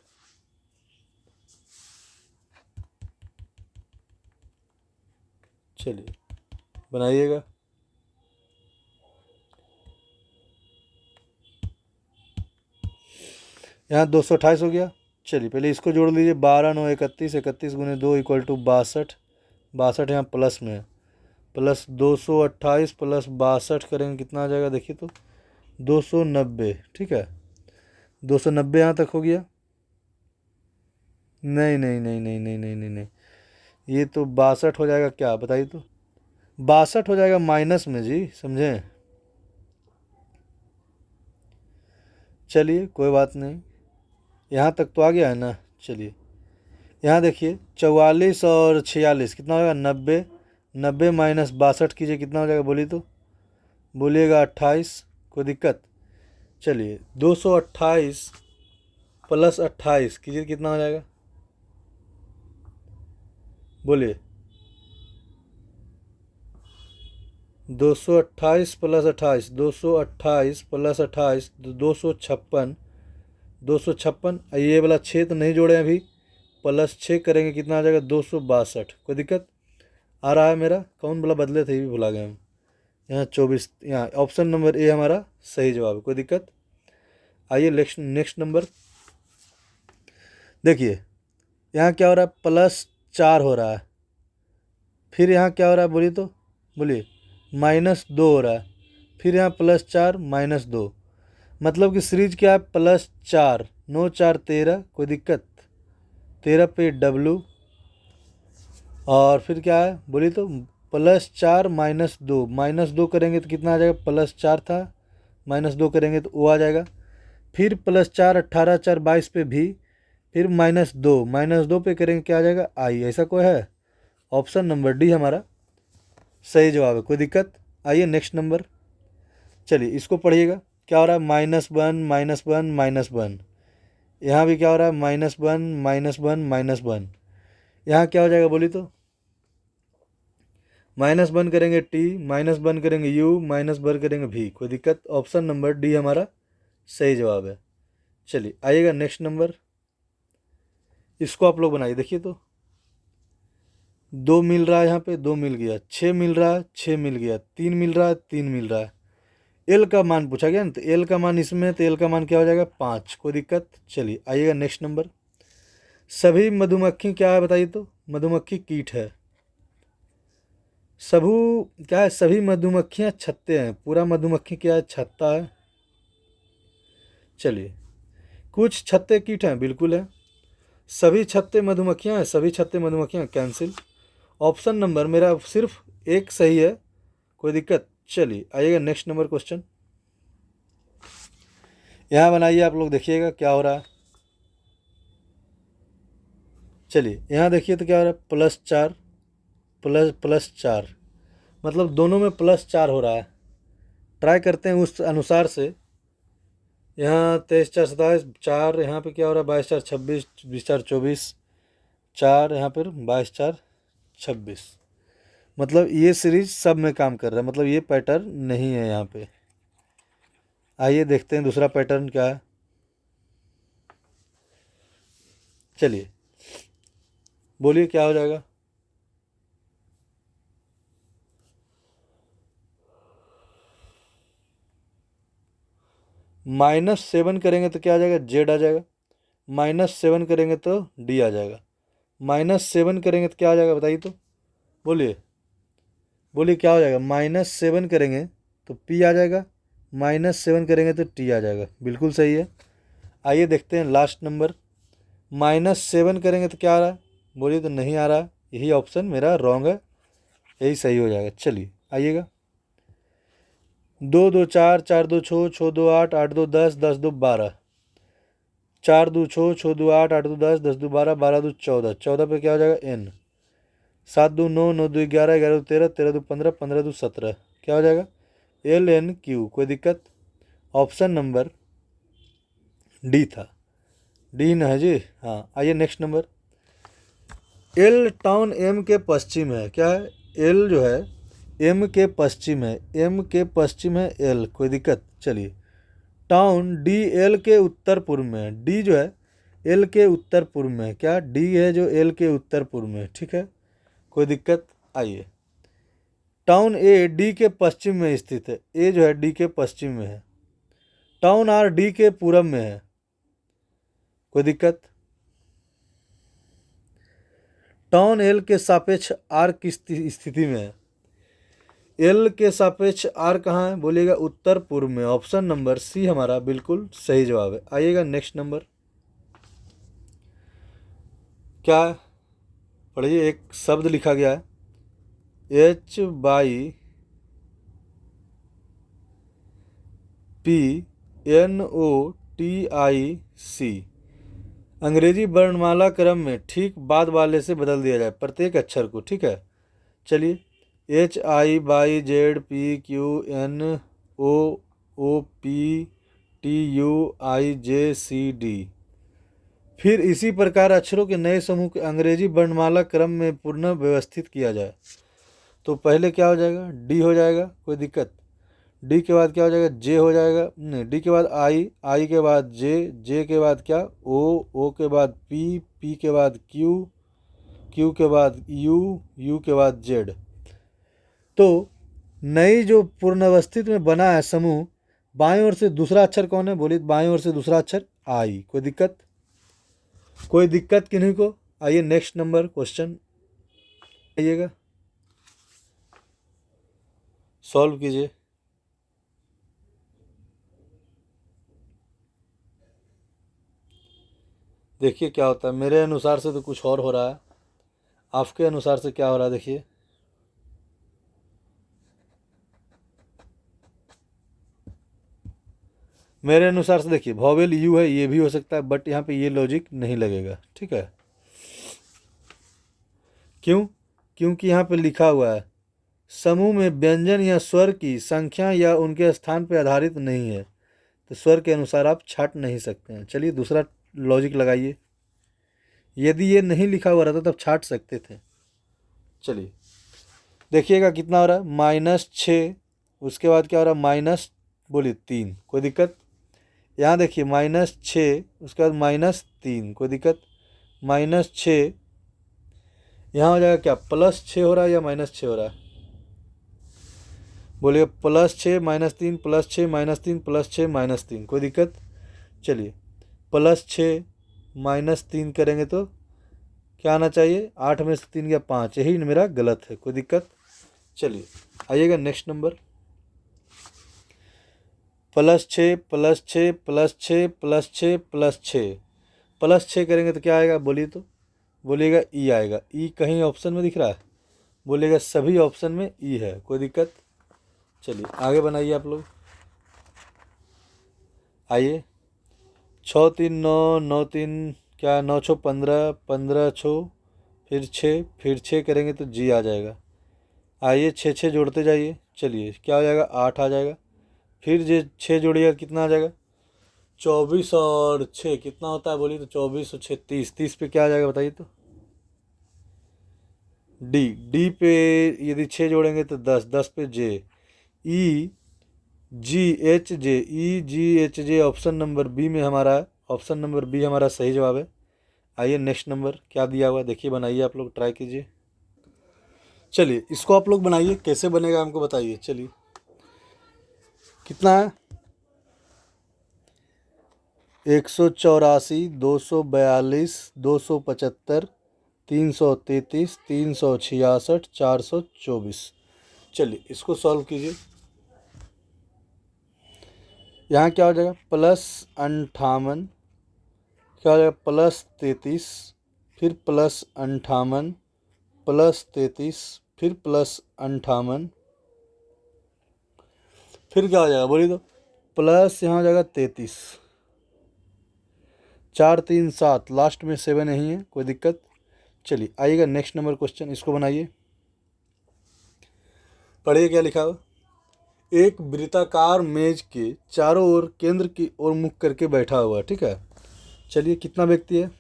Speaker 1: चलिए बनाइएगा। यहाँ 228 हो गया। चलिए पहले इसको जोड़ लीजिए, 12 9 31, 31 गुने 2 = 62, 62 यहाँ प्लस में है, प्लस 228 + 62 करेंगे कितना आ जाएगा देखिए तो? 290। ठीक है, 290 यहाँ तक हो गया। नहीं नहीं नहीं नहीं नहीं नहीं नहीं नहीं, ये तो 62 हो जाएगा क्या बताइए तो? 62 हो जाएगा माइनस में जी, समझें। चलिए कोई बात नहीं, यहाँ तक तो आ गया है ना। चलिए यहाँ देखिए 44 और 46 कितना हो जाएगा 90। 90 माइनस 62 कीजिए, कितना हो जाएगा बोलिए तो, बोलिएगा 28। कोई दिक्कत। चलिए 228 प्लस 28 कीजिए, कितना हो जाएगा बोलिए। 228 प्लस 28, 228 प्लस 28 256। 256, ये वाला 6 तो नहीं जोड़े अभी, प्लस 6 करेंगे कितना आ जाएगा 262। कोई दिक्कत आ रहा है मेरा, कौन बोला बदले थे ये भी भुला गए हम। यहाँ 24, यहाँ ऑप्शन नंबर ए हमारा सही जवाब है। कोई दिक्कत। आइए नेक्स्ट नंबर देखिए, यहाँ क्या हो रहा है +4 हो रहा है, फिर यहाँ क्या हो रहा है बोलिए तो, बोलिए -2 हो रहा है, फिर यहाँ +4 -2, मतलब कि सीरीज क्या है +4, 9 4 13। कोई दिक्कत। 13 पे W, और फिर क्या है बोलिए तो +4 -2, -2 करेंगे तो कितना आ जाएगा, +4 था -2 करेंगे तो वो आ जाएगा, फिर +4 18 4 22 पे भी, फिर -2 पे करेंगे क्या आ जाएगा I। ऐसा कोई है, ऑप्शन नंबर डी हमारा सही जवाब है। कोई दिक्कत। आइए नेक्स्ट नंबर, चलिए इसको पढ़िएगा। क्या हो रहा है -1 -1 -1, यहाँ भी क्या हो रहा है -1 -1 -1, यहाँ क्या हो जाएगा बोलिए तो, -1 करेंगे T, -1 करेंगे U, -1 करेंगे V। कोई दिक्कत। ऑप्शन नंबर डी हमारा सही जवाब है। चलिए आइएगा नेक्स्ट नंबर, इसको आप लोग बनाइए। देखिए तो 2 मिल रहा है, यहाँ पे 2 मिल गया, 6 मिल रहा है 6 मिल गया, 3 मिल रहा है 3 मिल रहा है। एल का मान पूछा गया ना, तो एल का मान इसमें, तो एल का मान क्या हो जाएगा 5। कोई दिक्कत। चलिए आइएगा नेक्स्ट नंबर, सभी मधुमक्खी क्या है बताइए तो, मधुमक्खी कीट है। सबू क्या है, सभी मधुमक्खियाँ छत्ते हैं, पूरा मधुमक्खी क्या है छत्ता है। चलिए कुछ छत्ते कीट हैं, बिल्कुल है। सभी छत्ते मधुमक्खियाँ हैं, सभी छत्ते मधुमक्खियाँ कैंसिल। ऑप्शन नंबर मेरा सिर्फ एक सही है। कोई दिक्कत। चलिए आइएगा नेक्स्ट नंबर क्वेश्चन, यहाँ बनाइए आप लोग, देखिएगा क्या हो रहा है। चलिए यहाँ देखिए तो क्या हो रहा है +4 +4, मतलब दोनों में +4 हो रहा है। ट्राई करते हैं उस अनुसार से। यहाँ 23 4 27 4, यहाँ पे क्या हो रहा है 22 4 26, 20 4 24 4, यहाँ पर 22 4 26, मतलब ये सीरीज सब में काम कर रहा है, मतलब ये पैटर्न नहीं है यहाँ पे। आइए देखते हैं दूसरा पैटर्न क्या है। चलिए बोलिए क्या हो जाएगा। -7 करेंगे तो क्या आ जाएगा Z आ जाएगा, -7 करेंगे तो D आ जाएगा, -7 करेंगे तो क्या आ जाएगा बताइए तो, बोलिए बोलिए क्या हो जाएगा। -7 करेंगे तो P आ जाएगा, -7 करेंगे तो T आ जाएगा, बिल्कुल सही है। आइए देखते हैं लास्ट नंबर, -7 करेंगे तो क्या आ रहा है बोलिए तो, नहीं आ रहा, यही ऑप्शन मेरा रॉन्ग है, यही सही हो जाएगा। चलिए आइएगा, 2 2 4 4 2 6 6 2 8 8 2 10 10 2 12, 4 2 6 6 2 8 8 2 10 10 2 12 12 2 14, 14 पे क्या हो जाएगा N, 7 2 9 9 2 11 11 2 13 13 2 15 15 2 17, क्या हो जाएगा LNQ। कोई दिक्कत। ऑप्शन नंबर डी था, डी न है जी। हाँ आइए next number, L town M के पश्चिम है, क्या है एल जो है एम के पश्चिम है, एम के पश्चिम है एल। कोई दिक्कत। चलिए टाउन डी एल के उत्तर पूर्व में है, डी जो है एल के उत्तर पूर्व में है, क्या डी है जो एल के उत्तर पूर्व में है, ठीक है। कोई दिक्कत। आइए टाउन ए डी के पश्चिम में स्थित है, ए जो है डी के पश्चिम में है। टाउन आर डी के पूरब में है। कोई दिक्कत। टाउन एल के सापेक्ष आर की स्थिति में है, एल के सापेक्ष आर कहाँ है बोलिएगा उत्तर पूर्व में। ऑप्शन नंबर सी हमारा बिल्कुल सही जवाब है। आइएगा नेक्स्ट नंबर, क्या है पढ़िए, एक शब्द लिखा गया है, HYPNOTIC अंग्रेजी वर्णमाला क्रम में ठीक बाद वाले से बदल दिया जाए प्रत्येक अक्षर को, ठीक है। चलिए HIYZPQNOOPTUIJCD। फिर इसी प्रकार अक्षरों के नए समूह के अंग्रेजी वर्णमाला क्रम में पुनः व्यवस्थित किया जाए। तो पहले क्या हो जाएगा, डी हो जाएगा, कोई दिक्कत। डी के बाद क्या हो जाएगा, जे हो जाएगा, नहीं, डी के बाद आई, आई के बाद जे, जे के बाद क्या, ओ के बाद पी, पी के बाद क्यू, क्यू के बाद यू, यू के बाद जेड। तो नई जो पूर्णावस्थित में बना है समूह, बाएं ओर से दूसरा अक्षर कौन है, बोलिए बाएं ओर से दूसरा अक्षर आई। कोई दिक्कत, कोई दिक्कत किन्हीं को। आइए नेक्स्ट नंबर क्वेश्चन आइएगा, सॉल्व कीजिए। देखिए क्या होता है, मेरे अनुसार से तो कुछ और हो रहा है, आपके अनुसार से क्या हो रहा है देखिए। मेरे अनुसार से देखिए वॉवेल यू है, ये भी हो सकता है, बट यहाँ पे ये लॉजिक नहीं लगेगा, ठीक है। क्यों, क्योंकि यहाँ पे लिखा हुआ है समूह में व्यंजन या स्वर की संख्या या उनके स्थान पर आधारित नहीं है, तो स्वर के अनुसार आप छाट नहीं सकते हैं। चलिए दूसरा लॉजिक लगाइए, यदि ये नहीं लिखा हुआ रहता तब छाट सकते थे। चलिए देखिएगा कितना हो रहा है, -6, उसके बाद क्या हो रहा है, माइनस, बोलिए 3, कोई दिक्कत। यहाँ देखिए -6, उसके बाद -3, कोई दिक्कत। -6, यहाँ हो जाएगा क्या, +6 हो रहा है या -6 हो रहा है, बोलिए +6 -3 +6 -3 +6 -3, कोई दिक्कत। चलिए +6 -3 करेंगे तो क्या आना चाहिए, 8 में से 3 या 5, यही मेरा गलत है, कोई दिक्कत। चलिए आइएगा नेक्स्ट नंबर, +6 +6 +6 +6 +6 +6 करेंगे तो क्या आएगा, बोलिए तो, बोलिएगा ई आएगा। ई कहीं ऑप्शन में दिख रहा है, बोलिएगा सभी ऑप्शन में ई है, कोई दिक्कत। चलिए आगे बनाइए आप लोग, आइए 6 3 9 9 3 क्या, 9 6 15 15 6 फिर 6 करेंगे तो जी आ जाएगा। आइए 6 जोड़ते जाइए, चलिए क्या हो जाएगा, 8 आ जाएगा। फिर जे 6 जोड़िएगा कितना आ जाएगा, 24 और 6 कितना होता है, बोलिए तो 24 और 6 30, 30 पे क्या आ जाएगा बताइए तो, डी, डी पे यदि 6 जोड़ेंगे तो 10, 10 पे J, E G H J, E G H J, option number B में हमारा, ऑप्शन नंबर बी हमारा सही जवाब है। आइए नेक्स्ट नंबर क्या दिया हुआ देखिए, बनाइए आप लोग, ट्राई कीजिए। चलिए इसको आप लोग बनाइए, कैसे बनेगा हमको बताइए। चलिए कितना है, 184 242 275 333 366 424। चलिए इसको सॉल्व कीजिए। यहाँ क्या हो जाएगा, +58, क्या हो जाएगा, +33, फिर +58 +33, फिर +58, फिर क्या हो जाएगा बोलिए तो, प्लस यहाँ हो जाएगा 33, 4 3 7, लास्ट में 7 नहीं है, कोई दिक्कत। चलिए आइएगा नेक्स्ट नंबर क्वेश्चन, इसको बनाइए, पढ़िए क्या लिखा हुआ। एक वृत्ताकार मेज के चारों ओर केंद्र की ओर मुख करके बैठा हुआ, ठीक है। चलिए कितना व्यक्ति है,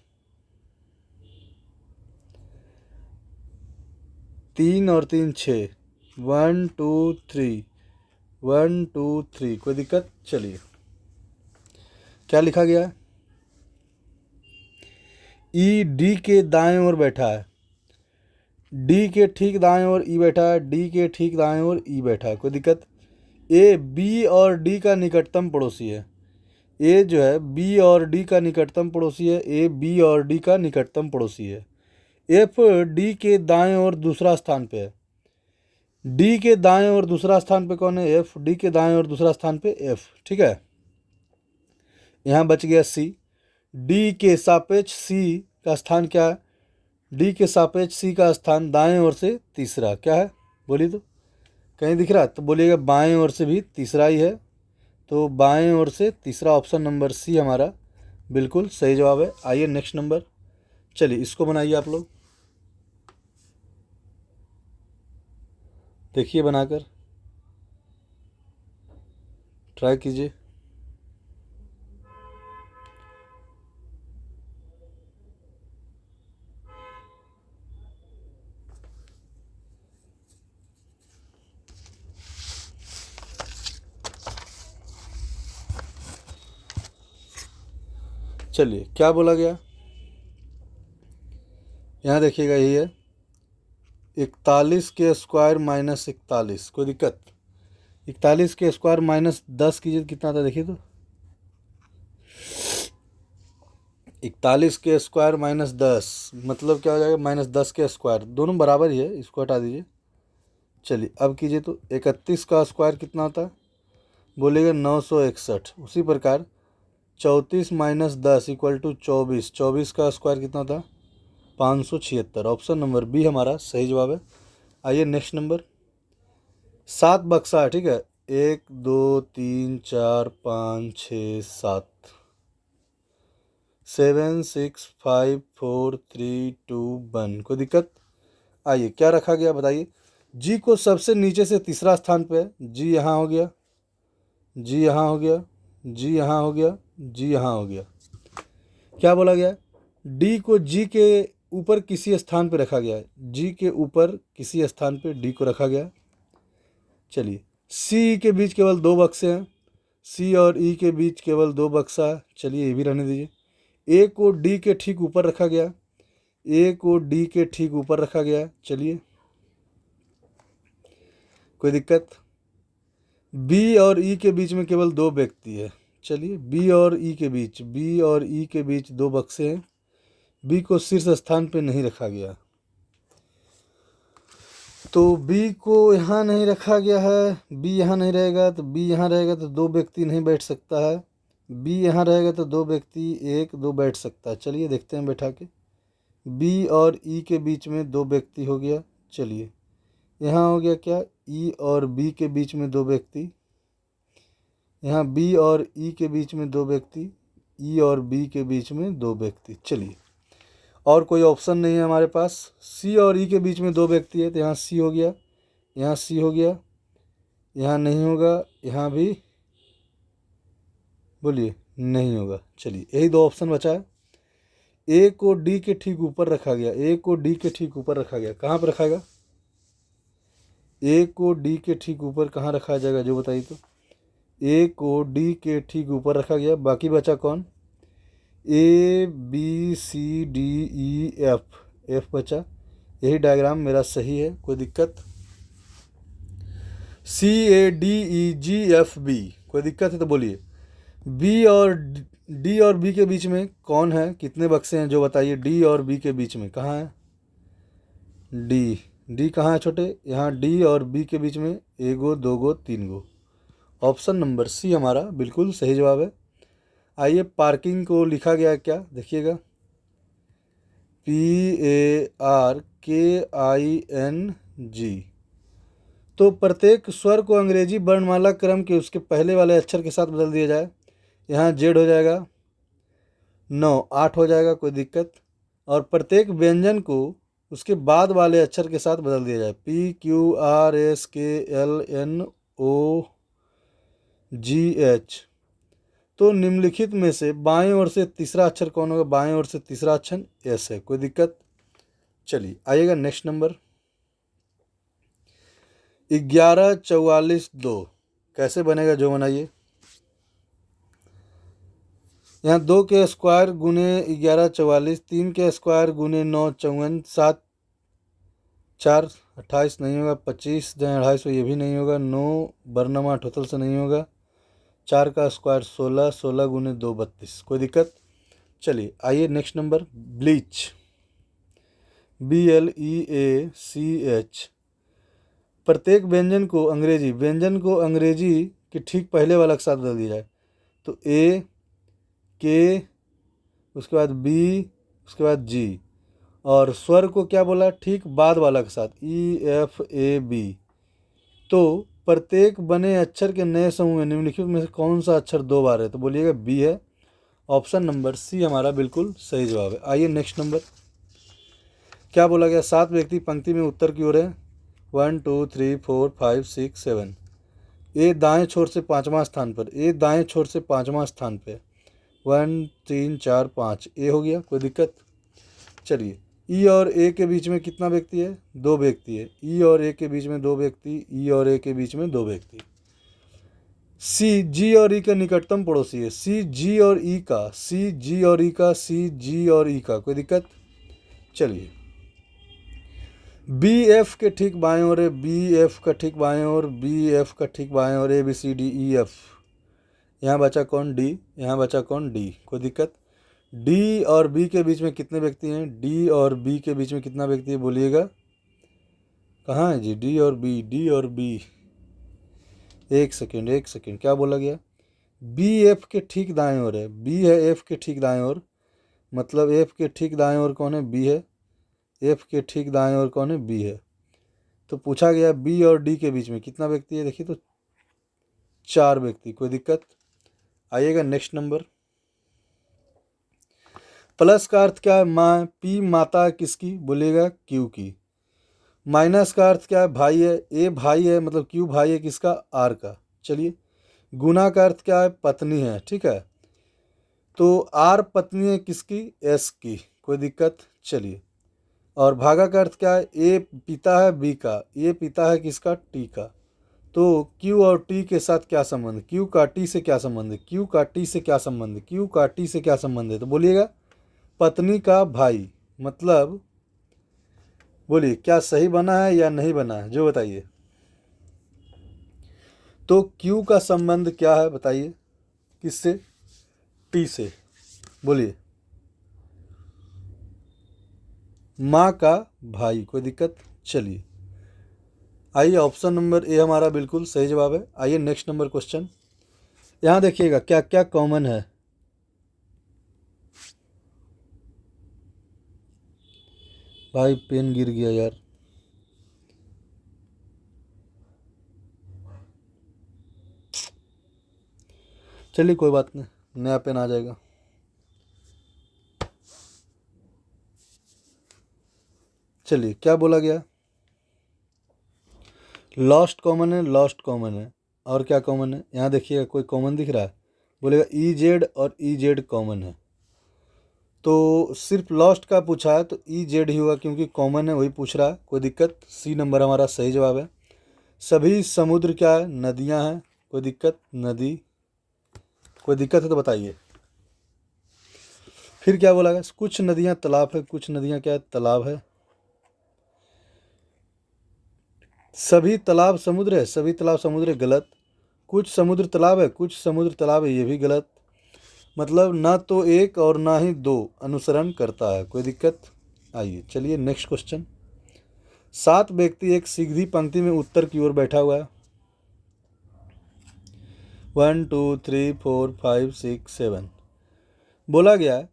Speaker 1: 3 और 3 6, 1 2 3, 1 2 3, कोई दिक्कत। चलिए क्या लिखा गया है, ई डी के दाएं ओर बैठा है, डी के ठीक दाएं ओर ई बैठा है, डी के ठीक दाएं ओर ई बैठा है, कोई दिक्कत। ए बी और डी का निकटतम पड़ोसी है, ए जो है बी और डी का निकटतम पड़ोसी है, ए बी और डी का निकटतम पड़ोसी है। एफ डी के दाएं ओर दूसरा स्थान पे है, डी के दाएं ओर दूसरा स्थान पे कौन है, एफ, डी के दाएं ओर दूसरा स्थान पे एफ, ठीक है। यहाँ बच गया सी, डी के सापेक्ष सी का स्थान क्या है, डी के सापेक्ष सी का स्थान दाएं ओर से तीसरा क्या है, बोलिए तो, कहीं दिख रहा है? तो बोलिएगा बाएं ओर से भी तीसरा ही है, तो बाएं ओर से तीसरा ऑप्शन नंबर सी हमारा बिल्कुल सही जवाब है। आइए नेक्स्ट नंबर, चलिए इसको बनाइए आप लोग, देखिए बनाकर, ट्राई कीजिए। चलिए क्या बोला गया, यहाँ देखिएगा, यही है 41 के स्क्वायर माइनस 41, कोई दिक्कत? 41 के स्क्वायर माइनस 10 कीजिए तो कितना आता है, देखिए तो, 41 के स्क्वायर माइनस 10 मतलब क्या हो जाएगा, माइनस 10 के स्क्वायर, दोनों बराबर ही है, इसको हटा दीजिए। चलिए अब कीजिए तो 31 का स्क्वायर कितना होता है, बोलेगा 961। उसी प्रकार 34 माइनस 10 इक्वल टू 24, 24 का स्क्वायर कितना होता है, 576। ऑप्शन नंबर बी हमारा सही जवाब है। आइए नेक्स्ट नंबर, 7 बक्सा है, ठीक है, 1 2 3 4 5 6 7, 7 6 5 4 3 2 1, कोई दिक्कत? आइए क्या रखा गया बताइए, जी को सबसे नीचे से तीसरा स्थान पे है, जी यहाँ हो गया, जी यहाँ हो गया, जी यहाँ हो गया, जी यहाँ हो गया। क्या बोला गया, डी को जी के ऊपर किसी स्थान पे रखा गया है, जी के ऊपर किसी स्थान पे डी को रखा गया। चलिए सी के बीच केवल 2 बक्से हैं, सी और ई के बीच केवल 2 बक्सा है, चलिए ये भी रहने दीजिए। ए को डी के ठीक ऊपर रखा गया, ए को डी के ठीक ऊपर रखा गया, चलिए कोई दिक्कत? बी और ई के बीच में केवल 2 व्यक्ति है, चलिए बी और ई के बीच, बी और ई के बीच 2 बक्से हैं, बी को शीर्ष स्थान पे नहीं रखा गया, तो बी को यहाँ नहीं रखा गया है, बी यहाँ नहीं रहेगा तो बी यहाँ रहेगा तो 2 व्यक्ति नहीं बैठ सकता है, बी यहाँ रहेगा तो 2 व्यक्ति 1 2 बैठ सकता है। चलिए देखते हैं बैठा के, बी और ई के बीच में 2 व्यक्ति हो गया, चलिए यहाँ हो गया क्या, ई और बी के बीच में 2 व्यक्ति, यहाँ बी और ई के बीच में 2 व्यक्ति, ई और बी के बीच में 2 व्यक्ति। चलिए और कोई ऑप्शन नहीं है हमारे पास, सी और ई के बीच में 2 व्यक्ति है, तो यहाँ सी हो गया, यहाँ सी हो गया, यहाँ नहीं होगा, यहाँ भी बोलिए नहीं होगा। चलिए यही 2 ऑप्शन बचा है। ए को डी के ठीक ऊपर रखा गया, ए को डी के ठीक ऊपर रखा गया, कहाँ पर रखाएगा, ए को डी के ठीक ऊपर कहाँ रखा जाएगा जो बताइए तो, ए को डी के ठीक ऊपर रखा गया, बाकी बचा कौन, A B C D E F, F बचा, यही डायग्राम मेरा सही है, कोई दिक्कत? C A D E G F B, कोई दिक्कत है तो बोलिए। बी और डी और बी के बीच में कौन है, कितने बक्से हैं जो बताइए, डी और बी के बीच में कहाँ है, डी, डी कहाँ है छोटे, यहाँ डी और बी के बीच में 1 गो 2 गो 3 गो, ऑप्शन नंबर सी हमारा बिल्कुल सही जवाब है। आइए पार्किंग को लिखा गया है क्या, देखिएगा, PARKING, तो प्रत्येक स्वर को अंग्रेजी वर्णमाला क्रम के उसके पहले वाले अक्षर के साथ बदल दिया जाए, यहाँ जेड हो जाएगा 9 8 हो जाएगा, कोई दिक्कत? और प्रत्येक व्यंजन को उसके बाद वाले अक्षर के साथ बदल दिया जाए, PQRSKLNOGH, तो निम्नलिखित में से बाएं ओर से तीसरा अक्षर कौन होगा, बाएं ओर से तीसरा अक्षर एस है, कोई दिक्कत? चलिए आइएगा नेक्स्ट नंबर, 11 44 2 कैसे बनेगा जो बनाइए, यहाँ 2 के स्क्वायर गुने 11 44, 3 के स्क्वायर गुने 9 54, 7 4 28 नहीं होगा, 25 250 ये भी नहीं होगा, 9 बरनमा टोटल से नहीं होगा, 4 का स्क्वायर 16, 16 गुने 2 32, कोई दिक्कत? चलिए आइए नेक्स्ट नंबर, ब्लीच, BLEACH, प्रत्येक व्यंजन को अंग्रेजी के ठीक पहले वाला के साथ बदल दिया जाए, तो A K, उसके बाद B, उसके बाद G, और स्वर को क्या बोला, ठीक बाद वाला के साथ, ई एफ ए बी। तो प्रत्येक बने अक्षर के नए समूह में निम्नलिखित में से कौन सा अक्षर 2 बार है, तो बोलिएगा बी है। ऑप्शन नंबर सी हमारा बिल्कुल सही जवाब है। आइए नेक्स्ट नंबर, क्या बोला गया, 7 व्यक्ति पंक्ति में उत्तर की ओर है, 1 2 3 4 5 6 7। ए दाएं छोर से 5वां स्थान पर, ए दाएं छोर से 5वां स्थान पे, 1 3 4 5, ए हो गया, कोई दिक्कत। चलिए, ई और ए के बीच में कितना व्यक्ति है, 2 व्यक्ति है। ई और ए के बीच में 2 व्यक्ति, ई और ए के बीच में 2 व्यक्ति। सी जी और ई का निकटतम पड़ोसी है, सी जी और ई का, सी जी और ई का, सी जी और ई का, कोई दिक्कत। चलिए, बी एफ के ठीक बाएं ओर है, बी एफ का ठीक बाएं ओर, बी एफ का ठीक बाएं ओर, A B C D E F. यहाँ बचा कौन, डी, यहाँ बचा कौन, डी, कोई दिक्कत। डी और बी के बीच में कितने व्यक्ति हैं, डी और बी के बीच में कितना व्यक्ति है, बोलिएगा। कहाँ है जी डी और बी, डी और बी, एक सेकेंड, क्या बोला गया, बी एफ के ठीक दाएं ओर है, बी है एफ के ठीक दाएं ओर, मतलब एफ के ठीक दाएं ओर कौन है, बी है। एफ के ठीक दाएं ओर कौन है, बी है। तो पूछा गया बी और डी के बीच में कितना व्यक्ति है, देखिए तो 4 व्यक्ति, कोई दिक्कत। आइएगा नेक्स्ट नंबर, प्लस का अर्थ क्या है, माँ, पी माता किसकी, बोलिएगा क्यू की। माइनस का अर्थ क्या है, भाई है, ए भाई है, मतलब क्यू भाई है किसका, आर का। चलिए, गुना का अर्थ क्या है, पत्नी है, ठीक है, तो आर पत्नी है किसकी, एस की, कोई दिक्कत। चलिए, और भागा का अर्थ क्या है, ए पिता है बी का, ए पिता है किसका, टी का। तो क्यू और टी के साथ क्या संबंध, क्यू का टी से क्या संबंध है, क्यू का टी से क्या संबंध है, क्यू का टी से क्या संबंध है, तो बोलिएगा पत्नी का भाई। मतलब बोलिए क्या सही बना है या नहीं बना है, जो बताइए। तो क्यू का संबंध क्या है बताइए, किससे, टी से, बोलिए, माँ का भाई, कोई दिक्कत। चलिए, आइए ऑप्शन नंबर ए हमारा बिल्कुल सही जवाब है। आइए नेक्स्ट नंबर क्वेश्चन, यहाँ देखिएगा क्या क्या कॉमन है। भाई पेन गिर गया यार, चलिए कोई बात नहीं, नया पेन आ जाएगा। चलिए, क्या बोला गया, लॉस्ट कॉमन है, लॉस्ट कॉमन है, और क्या कॉमन है, यहाँ देखिएगा कोई कॉमन दिख रहा है, बोलेगा ई जेड और ई जेड कॉमन है। तो सिर्फ लॉस्ट का पूछा है तो ई जेड ही होगा, क्योंकि कॉमन है वही पूछ रहा है, कोई दिक्कत। सी नंबर हमारा सही जवाब है। सभी समुद्र क्या है, नदियाँ हैं, कोई दिक्कत, नदी, कोई दिक्कत है तो बताइए। फिर क्या बोला गया, कुछ नदियाँ तालाब है, कुछ नदियाँ क्या है, तालाब है। सभी तालाब समुद्र है, सभी तालाब समुद्र है, गलत। कुछ समुद्र तालाब है, कुछ समुद्र तालाब है, ये भी गलत। मतलब ना तो एक और ना ही दो अनुसरण करता है, कोई दिक्कत। आइए चलिए नेक्स्ट क्वेश्चन, 7 व्यक्ति एक सीधी पंक्ति में उत्तर की ओर बैठा हुआ है, 1 2 3 4 5 6 7। बोला गया है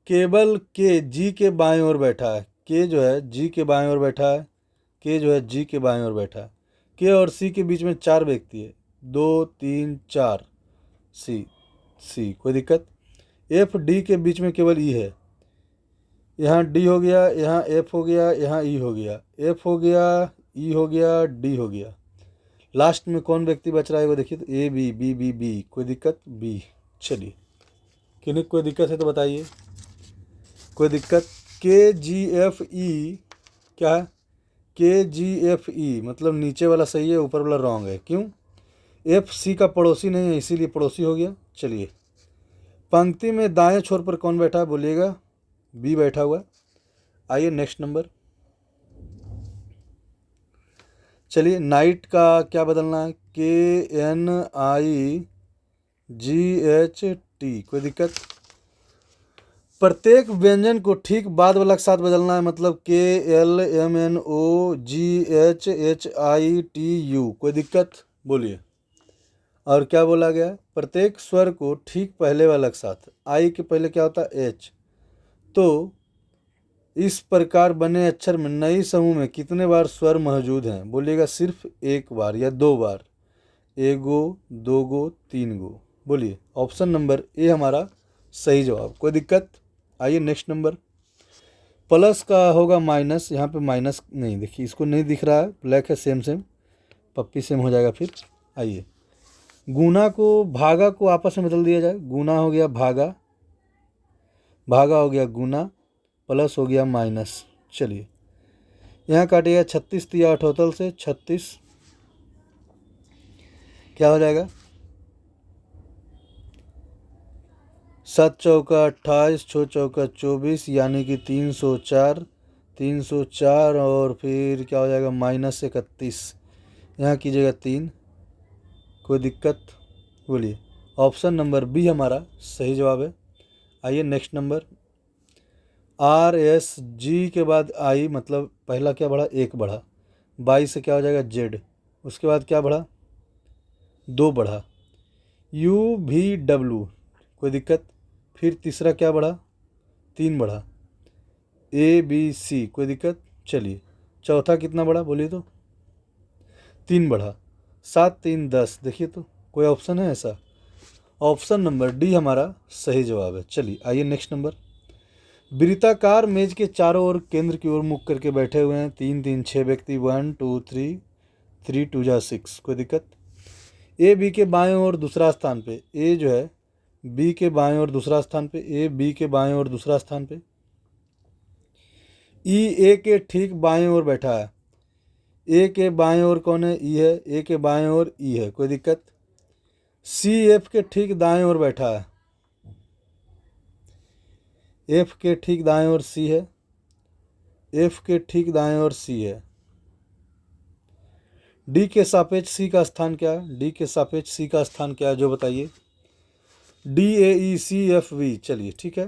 Speaker 1: केवल के जी के बाएं ओर बैठा है, के जो है जी के बाएं ओर बैठा है, के जो है जी के बाएं ओर बैठा है। के और सी के बीच में 4 व्यक्ति है, 2 3 4, सी, सी, कोई दिक्कत। एफ डी के बीच में केवल ई है, यहाँ डी हो गया, यहाँ एफ हो गया, यहाँ ई हो गया, एफ हो गया, ई हो गया, डी हो गया। लास्ट में कौन व्यक्ति बच रहा है वो देखिए, तो A B B B B, कोई दिक्कत, बी। चलिए, किन्हीं कोई दिक्कत है तो बताइए, कोई दिक्कत। के जी एफ ई क्या है, के जी एफ ई मतलब नीचे वाला सही है, ऊपर वाला रॉन्ग है, क्यों, एफ सी का पड़ोसी नहीं है इसीलिए पड़ोसी हो गया। चलिए, पंक्ति में दाएं छोर पर कौन बैठा है, बोलिएगा बी बैठा हुआ। आइए नेक्स्ट नंबर, चलिए नाइट का क्या बदलना है, के एन आई जी एच टी, कोई दिक्कत। प्रत्येक व्यंजन को ठीक बाद वाला के साथ बदलना है, मतलब के L M N O G H H I T U, कोई दिक्कत, बोलिए। और क्या बोला गया, प्रत्येक स्वर को ठीक पहले वाला के साथ, आई के पहले क्या होता है, एच, तो इस प्रकार बने अक्षर में नई समूह में कितने बार स्वर मौजूद हैं? बोलिएगा सिर्फ एक बार या दो बार। एगो, दोगो, तीन गो। बोलिए ऑप्शन नंबर ए हमारा सही जवाब। कोई दिक्कत? आइए नेक्स्ट नंबर। प्लस का होगा माइनस, यहाँ पे माइनस नहीं, देखिए इसको नहीं दिख रहा है, ब्लैक है, सेम सेम, पप्पी सेम हो जाएगा फिर। आइए गुना को भागा को आपस में बदल दिया जाए। गुना हो गया भागा, भागा हो गया गुना, प्लस हो गया माइनस। चलिए यहाँ काटिएगा 36 तिया 78 से 36 क्या हो जाएगा? 7 चौका 28, 6 चौका 24, यानी कि 304। 304 और फिर क्या हो जाएगा? माइनस 31। यहाँ कीजिएगा 3। कोई दिक्कत? बोलिए ऑप्शन नंबर बी हमारा सही जवाब है। आइए next number. R S G के बाद आई, मतलब पहला क्या बढ़ा? एक बढ़ा। 22 से क्या हो जाएगा? जेड। उसके बाद क्या बढ़ा? 2 बढ़ा। यू भी डब्लू। कोई दिक्कत? फिर तीसरा क्या बढ़ा? 3 बढ़ा। A B C. कोई दिक्कत? चलिए चौथा कितना बढ़ा? बोलिए तो। 3 बढ़ा। 7 3 10। देखिए तो कोई ऑप्शन है ऐसा? ऑप्शन नंबर डी हमारा सही जवाब है। चलिए आइए नेक्स्ट नंबर। वृत्ताकार मेज के चारों ओर केंद्र की ओर मुख करके बैठे हुए हैं 3 3 6 व्यक्ति। 1 2 3, 3 2 जा 6। कोई दिक्कत? ए बी के बाएं ओर दूसरा स्थान पे, ए जो है बी के बाएं ओर दूसरा स्थान पे, ए बी के बाएं ओर दूसरा स्थान पे। ई ए के ठीक बाएं ओर बैठा है। ए के बाएं ओर कौन है? ई है। ए के बाएं ओर ई है। कोई दिक्कत? सी एफ के ठीक दाएं ओर बैठा है। एफ के ठीक दाएं ओर सी है। एफ के ठीक दाएं ओर सी है। डी के सापेक्ष सी का स्थान क्या है? डी के सापेक्ष सी का स्थान क्या है जो बताइए? D A E C F V. चलिए ठीक है,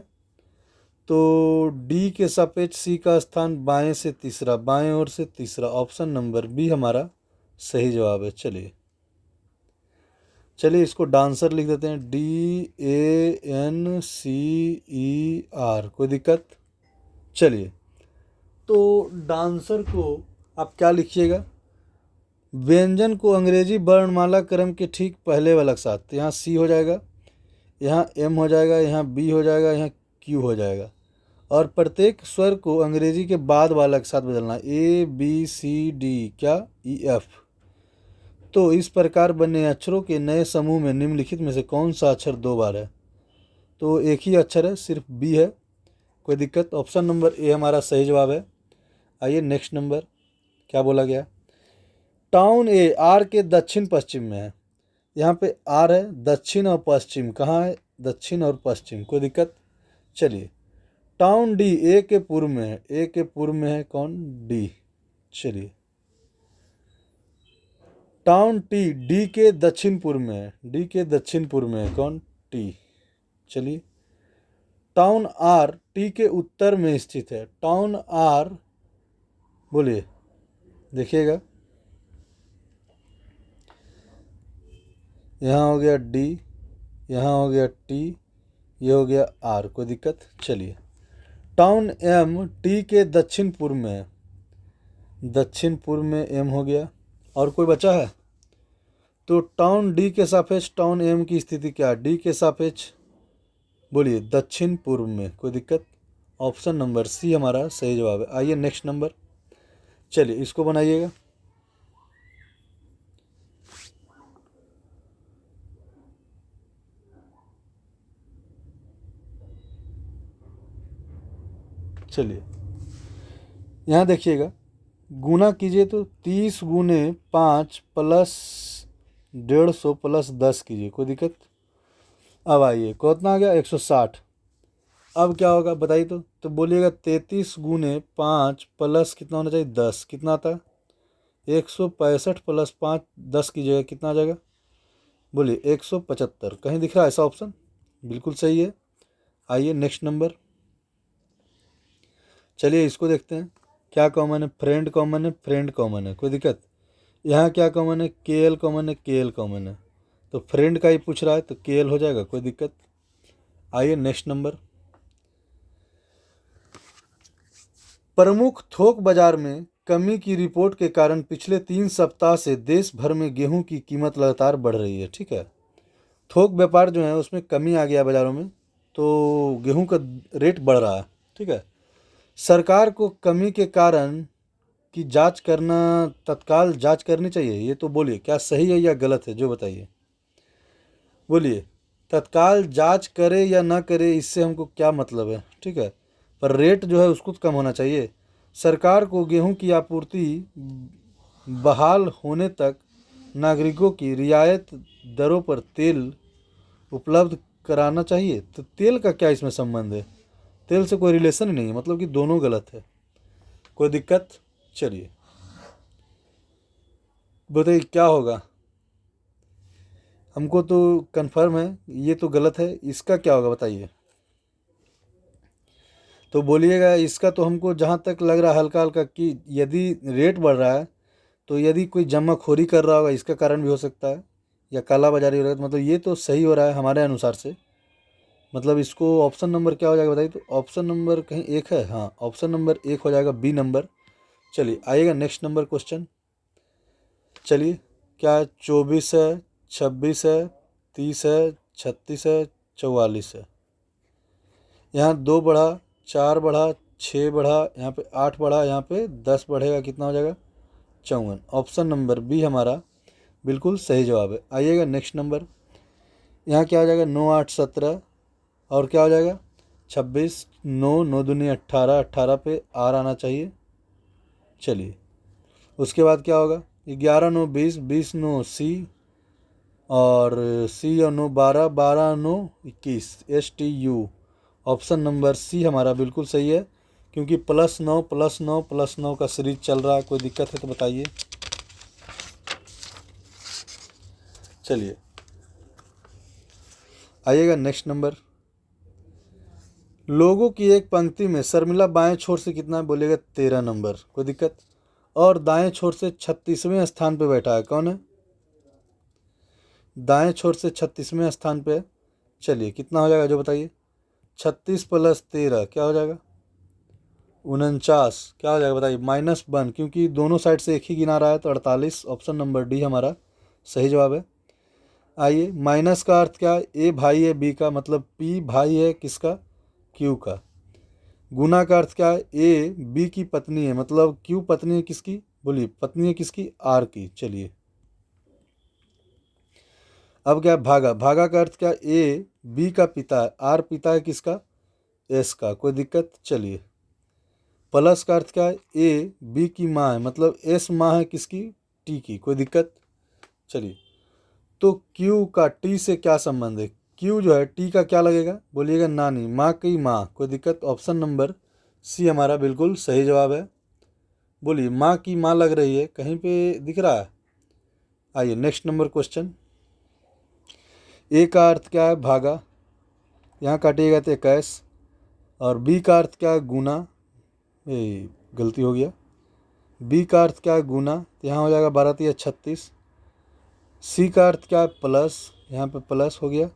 Speaker 1: तो डी के सापेक्ष सी का स्थान बाएं से तीसरा, बाएं ओर से तीसरा। ऑप्शन नंबर बी हमारा सही जवाब है। चलिए इसको डांसर लिख देते हैं। DANCER। कोई दिक्कत? चलिए तो डांसर को आप क्या लिखिएगा? व्यंजन को अंग्रेजी वर्णमाला क्रम के ठीक पहले वाला अक्षर, तो यहाँ सी हो जाएगा, यहाँ एम हो जाएगा, यहाँ बी हो जाएगा, यहाँ क्यू हो जाएगा। और प्रत्येक स्वर को अंग्रेजी के बाद वाला के साथ बदलना। ए बी सी डी क्या ई एफ। तो इस प्रकार बने अक्षरों के नए समूह में निम्नलिखित में से कौन सा अक्षर 2 बार है? तो एक ही अक्षर है, सिर्फ बी है। कोई दिक्कत? ऑप्शन नंबर ए हमारा सही जवाब है। आइए नेक्स्ट नंबर। क्या बोला गया? टाउन ए आर के दक्षिण पश्चिम में है। यहाँ पे आर है, दक्षिण और पश्चिम कहाँ है? दक्षिण और पश्चिम। कोई दिक्कत? चलिए टाउन डी ए के पूर्व में है। ए के पूर्व में है कौन? डी। चलिए टाउन टी डी के दक्षिण पूर्व में है। डी के दक्षिण पूर्व में है कौन? टी। चलिए टाउन आर टी के उत्तर में स्थित है। टाउन आर, बोलिए देखिएगा, यहाँ हो गया डी, यहाँ हो गया टी, ये हो गया आर। कोई दिक्कत? चलिए टाउन एम टी के दक्षिण पूर्व में है। दक्षिण पूर्व में एम हो गया। और कोई बचा है? तो टाउन डी के सापेक्ष टाउन एम की स्थिति क्या है? डी के सापेक्ष, बोलिए दक्षिण पूर्व में। कोई दिक्कत? ऑप्शन नंबर सी हमारा सही जवाब है। आइए नेक्स्ट नंबर। चलिए इसको बनाइएगा। चलिए यहाँ देखिएगा, गुना कीजिए तो 30 गुने 5 प्लस 150 प्लस 10 कीजिए। कोई दिक्कत? अब आइए कितना आ गया? 160। अब क्या होगा बताइए तो बोलिएगा 33 गुने 5 प्लस कितना होना चाहिए? 10। कितना आता है? 165 प्लस 5 10 कीजिएगा, कितना आ जाएगा? बोलिए 175। कहीं दिख रहा है ऐसा ऑप्शन? बिल्कुल सही है। आइए नेक्स्ट नंबर। चलिए इसको देखते हैं क्या कॉमन है। फ्रेंड कॉमन है, फ्रेंड कॉमन है। कोई दिक्कत? यहाँ क्या कॉमन है? KL कॉमन है, KL कॉमन है। तो फ्रेंड का ही पूछ रहा है तो KL हो जाएगा। कोई दिक्कत? आइए नेक्स्ट नंबर। प्रमुख थोक बाजार में कमी की रिपोर्ट के कारण पिछले 3 सप्ताह से देश भर में गेहूं की कीमत लगातार बढ़ रही है। ठीक है, थोक व्यापार जो है उसमें कमी आ गया बाज़ारों में, तो गेहूं का रेट बढ़ रहा है। ठीक है, सरकार को कमी के कारण की जांच करना, तत्काल जांच करनी चाहिए। ये तो बोलिए क्या सही है या गलत है, जो बताइए, बोलिए। तत्काल जांच करे या ना करे इससे हमको क्या मतलब है। ठीक है, पर रेट जो है उसको तो कम होना चाहिए। सरकार को गेहूं की आपूर्ति बहाल होने तक नागरिकों की रियायत दरों पर तेल उपलब्ध कराना चाहिए। तो तेल का क्या इसमें संबंध है? तेल से कोई रिलेशन ही नहीं है, मतलब कि दोनों गलत है। कोई दिक्कत? चलिए बताइए क्या होगा। हमको तो कंफर्म है ये तो गलत है, इसका क्या होगा बताइए। तो बोलिएगा इसका। तो हमको जहाँ तक लग रहा है हल्का हल्का कि यदि रेट बढ़ रहा है तो यदि कोई जमाखोरी कर रहा होगा, इसका कारण भी हो सकता है, या काला बाजारी हो रहा है। मतलब ये तो सही हो रहा है हमारे अनुसार से। मतलब इसको ऑप्शन नंबर क्या हो जाएगा बताइए। तो ऑप्शन नंबर कहीं एक है, हाँ ऑप्शन नंबर एक हो जाएगा, बी नंबर। चलिए आइएगा नेक्स्ट नंबर क्वेश्चन। चलिए क्या है, 24 है, 26 है, 30 है, 36 है, 44 है। यहाँ 2 बढ़ा, 4 बढ़ा, 6 बढ़ा, यहाँ पे 8 बढ़ा, यहाँ पे 10 बढ़ेगा, कितना हो जाएगा 54। ऑप्शन नंबर बी हमारा बिल्कुल सही जवाब है। आइएगा नेक्स्ट नंबर। यहाँ क्या हो जाएगा, 9 8 17, और क्या हो जाएगा 26, 9 9 दूनी 18, 18 पे आर आना चाहिए। चलिए उसके बाद क्या होगा, 11 9 20, 20 9 सी, और सी और 9 12, 12 9 21, STU। ऑप्शन नंबर सी हमारा बिल्कुल सही है, क्योंकि +9 +9 +9 का सीरीज चल रहा है। कोई दिक्कत है तो बताइए। चलिए आइएगा नेक्स्ट नंबर। लोगों की एक पंक्ति में शर्मिला बाएं छोर से कितना है, बोलिएगा 13 नंबर। कोई दिक्कत? और दाएं छोर से 36वें स्थान पे बैठा है, कौन है? दाएं छोर से 36वें स्थान पे है। चलिए कितना हो जाएगा जो बताइए। 36 + 13 क्या हो जाएगा, 49। क्या हो जाएगा बताइए, -1, क्योंकि दोनों साइड से एक ही गिना रहा है, तो 48। ऑप्शन नंबर डी हमारा सही जवाब है। आइए, माइनस का अर्थ क्या है, ए भाई है बी का, मतलब पी भाई है किसका, क्यू का। गुना का अर्थ क्या है, ए बी की पत्नी है, मतलब क्यू पत्नी है किसकी, बोलिए पत्नी है किसकी, आर की। चलिए अब क्या है, भागा। भागा का अर्थ क्या, ए बी का पिता है, आर पिता है किसका, एस का। कोई दिक्कत? चलिए प्लस का अर्थ क्या है, ए बी की माँ है, मतलब एस माँ है किसकी, टी की। कोई दिक्कत? चलिए तो क्यू का टी से क्या संबंध है, क्यू जो है टी का क्या लगेगा, बोलिएगा नानी, माँ की माँ। कोई दिक्कत? ऑप्शन नंबर सी हमारा बिल्कुल सही जवाब है। बोलिए माँ की माँ लग रही है, कहीं पे दिख रहा है? आइए नेक्स्ट नंबर क्वेश्चन। ए का अर्थ क्या है, भागा, यहाँ काटिएगा तो 21। और बी का अर्थ क्या है, गुना, गलती हो गया। बी का अर्थ क्या है, गुना, तो यहाँ हो जाएगा 12 तिया 36। सी का अर्थ क्या है, प्लस, यहाँ पे प्लस हो गया।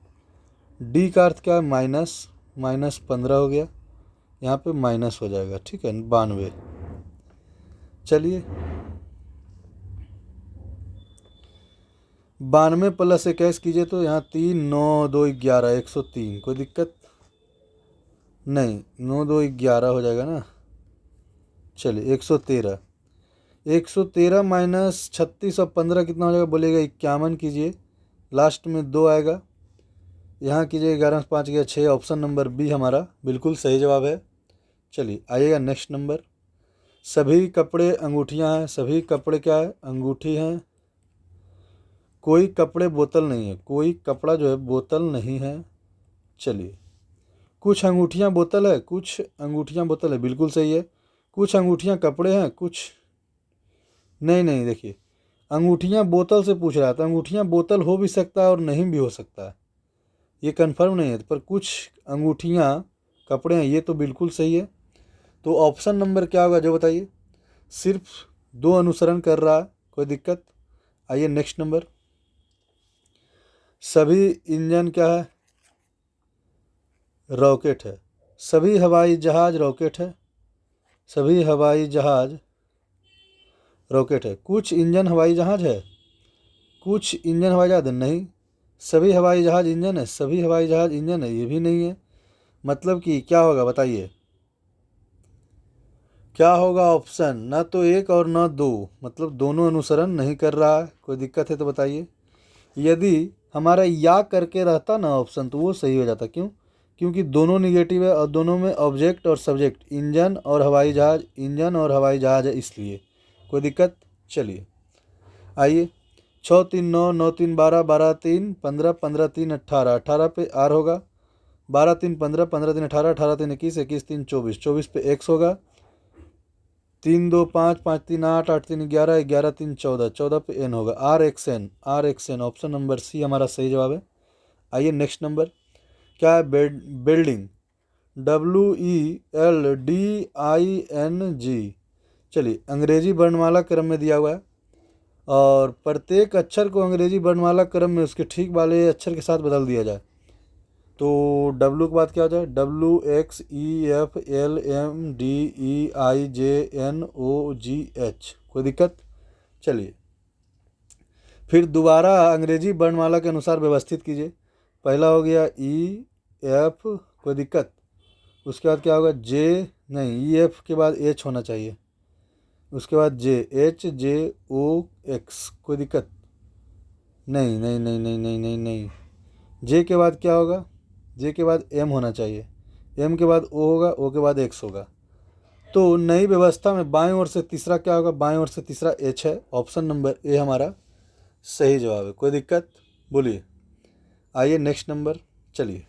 Speaker 1: डी का अर्थ क्या है, माइनस, -15 हो गया, यहाँ पे माइनस हो जाएगा। ठीक है, 92। चलिए 92 + 21 कीजिए, तो यहाँ 3 9 2 11, 103। कोई दिक्कत नहीं, 9 2 11 हो जाएगा ना। चलिए 113। 113 - 36 और 15 कितना हो जाएगा, बोलिएगा 51 कीजिए, लास्ट में 2 आएगा। यहाँ कीजिए, 11 से 5 गया 6। ऑप्शन नंबर बी हमारा बिल्कुल सही जवाब है। चलिए आइएगा नेक्स्ट नंबर। सभी कपड़े अंगूठियाँ हैं, सभी कपड़े क्या है, अंगूठी हैं। कोई कपड़े बोतल नहीं है, कोई कपड़ा जो है बोतल नहीं है। चलिए कुछ अंगूठियाँ बोतल है, कुछ अंगूठियाँ बोतल है, बिल्कुल सही है। कुछ अंगूठियाँ कपड़े हैं, कुछ नहीं। नहीं देखिए, अंगूठियाँ बोतल से पूछ रहा था, अंगूठियाँ बोतल हो भी सकता है और नहीं भी हो सकता है, ये कंफर्म नहीं है। पर कुछ अंगूठियाँ कपड़े हैं, ये तो बिल्कुल सही है। तो ऑप्शन नंबर क्या होगा जो बताइए। सिर्फ 2 अनुसरण कर रहा है, कोई दिक्कत? आइए नेक्स्ट नंबर। सभी इंजन क्या है, रॉकेट है। सभी हवाई जहाज रॉकेट है। सभी हवाई जहाज़ रॉकेट है। कुछ इंजन हवाई जहाज़ है, कुछ इंजन हवाई जहाज़ नहीं। सभी हवाई जहाज़ इंजन है, सभी हवाई जहाज़ इंजन है, ये भी नहीं है। मतलब कि क्या होगा बताइए, क्या होगा ऑप्शन? ना तो एक और ना दो, मतलब दोनों अनुसरण नहीं कर रहा है। कोई दिक्कत है तो बताइए। यदि हमारा या करके रहता ना ऑप्शन तो वो सही हो जाता। क्यों? क्योंकि दोनों निगेटिव है और दोनों में ऑब्जेक्ट और सब्जेक्ट, इंजन और हवाई जहाज़, इंजन और हवाई जहाज़ है, इसलिए कोई दिक्कत। चलिए आइए, 6 3 9, 9 3 12, 12 3 15, 15 3 18, 18 पे आर होगा, 12 3 15, 15 3 18, 18 3 21, 21 3 24, 24 पे एक्स होगा, 3 2 5, 5 3 8, 8 3 11, 11 3 14, 14 पे एन होगा। R X N, R X N, option number C हमारा सही जवाब है। आइए नेक्स्ट नंबर क्या है? Building, WELDING। चलिए अंग्रेजी वर्णमाला क्रम में दिया हुआ है और प्रत्येक अक्षर को अंग्रेजी वर्णमाला क्रम में उसके ठीक वाले अक्षर के साथ बदल दिया जाए। तो W के बाद क्या हो जाए? WXEFLMDEIJNOGH। कोई दिक्कत? चलिए फिर दोबारा अंग्रेजी वर्णमाला के अनुसार व्यवस्थित कीजिए। पहला हो गया EF, कोई दिक्कत? उसके बाद क्या होगा? J, नहीं, EF के बाद H होना चाहिए। उसके बाद J, HJOX, कोई दिक्कत? नहीं नहीं नहीं नहीं नहीं नहीं नहीं। J के बाद क्या होगा? J के बाद M होना चाहिए, M के बाद O होगा, O के बाद X होगा। तो नई व्यवस्था में बाएं ओर से तीसरा क्या होगा? बाएं ओर से तीसरा H है। ऑप्शन नंबर ए हमारा सही जवाब है। कोई दिक्कत? बोलिए। आइए नेक्स्ट नंबर। चलिए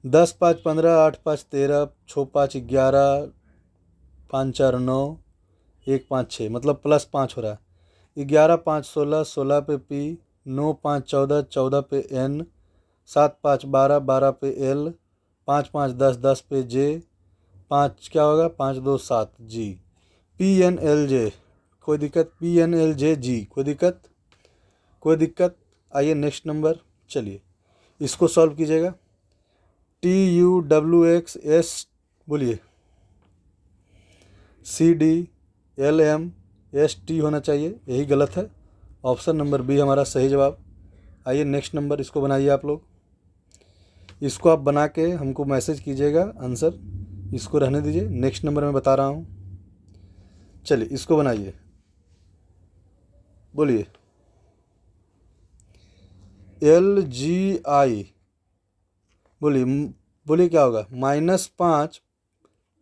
Speaker 1: 10 5 15, 8 5 13, 6 5 11, 5 4 9, 1 5 6, मतलब +5 हो रहा है। 11 5 16, 16 पे P, 9 5 14, 14 पे N, 7 5 12, 12 पे L, 5 5 10, 10 पे J, 5 क्या होगा? 5 2 7 G, PNLJ। कोई दिक्कत? PNLJG, कोई दिक्कत? कोई दिक्कत? आइए नेक्स्ट नंबर। चलिए इसको सॉल्व कीजिएगा। TUWXS, बोलिए। CDLMST होना चाहिए, यही गलत है। ऑप्शन नंबर बी हमारा सही जवाब। आइए नेक्स्ट नंबर, इसको बनाइए आप लोग। इसको आप बना के हमको मैसेज कीजिएगा आंसर, इसको रहने दीजिए। नेक्स्ट नंबर मैं बता रहा हूँ। चलिए इसको बनाइए, बोलिए। LGI, बोलिए बोलिए क्या होगा? -5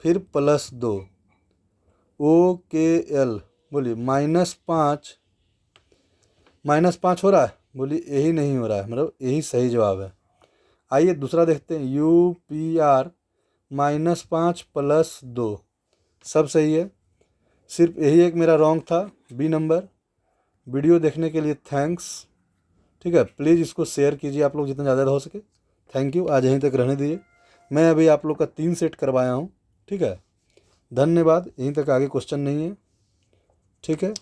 Speaker 1: फिर +2, OKL, बोलिए। -5 हो रहा है, बोलिए यही नहीं हो रहा है, मतलब यही सही जवाब है। आइए दूसरा देखते हैं। UPR, -5 +2, सब सही है। सिर्फ यही एक मेरा रॉन्ग था, बी नंबर। वीडियो देखने के लिए थैंक्स। ठीक है, प्लीज़ इसको शेयर कीजिए आप लोग जितना ज़्यादा हो सके। थैंक यू, आज यहीं तक रहने दीजिए। मैं अभी आप लोग का 3 सेट करवाया हूँ। ठीक है, धन्यवाद। यहीं तक, आगे क्वेश्चन नहीं है। ठीक है।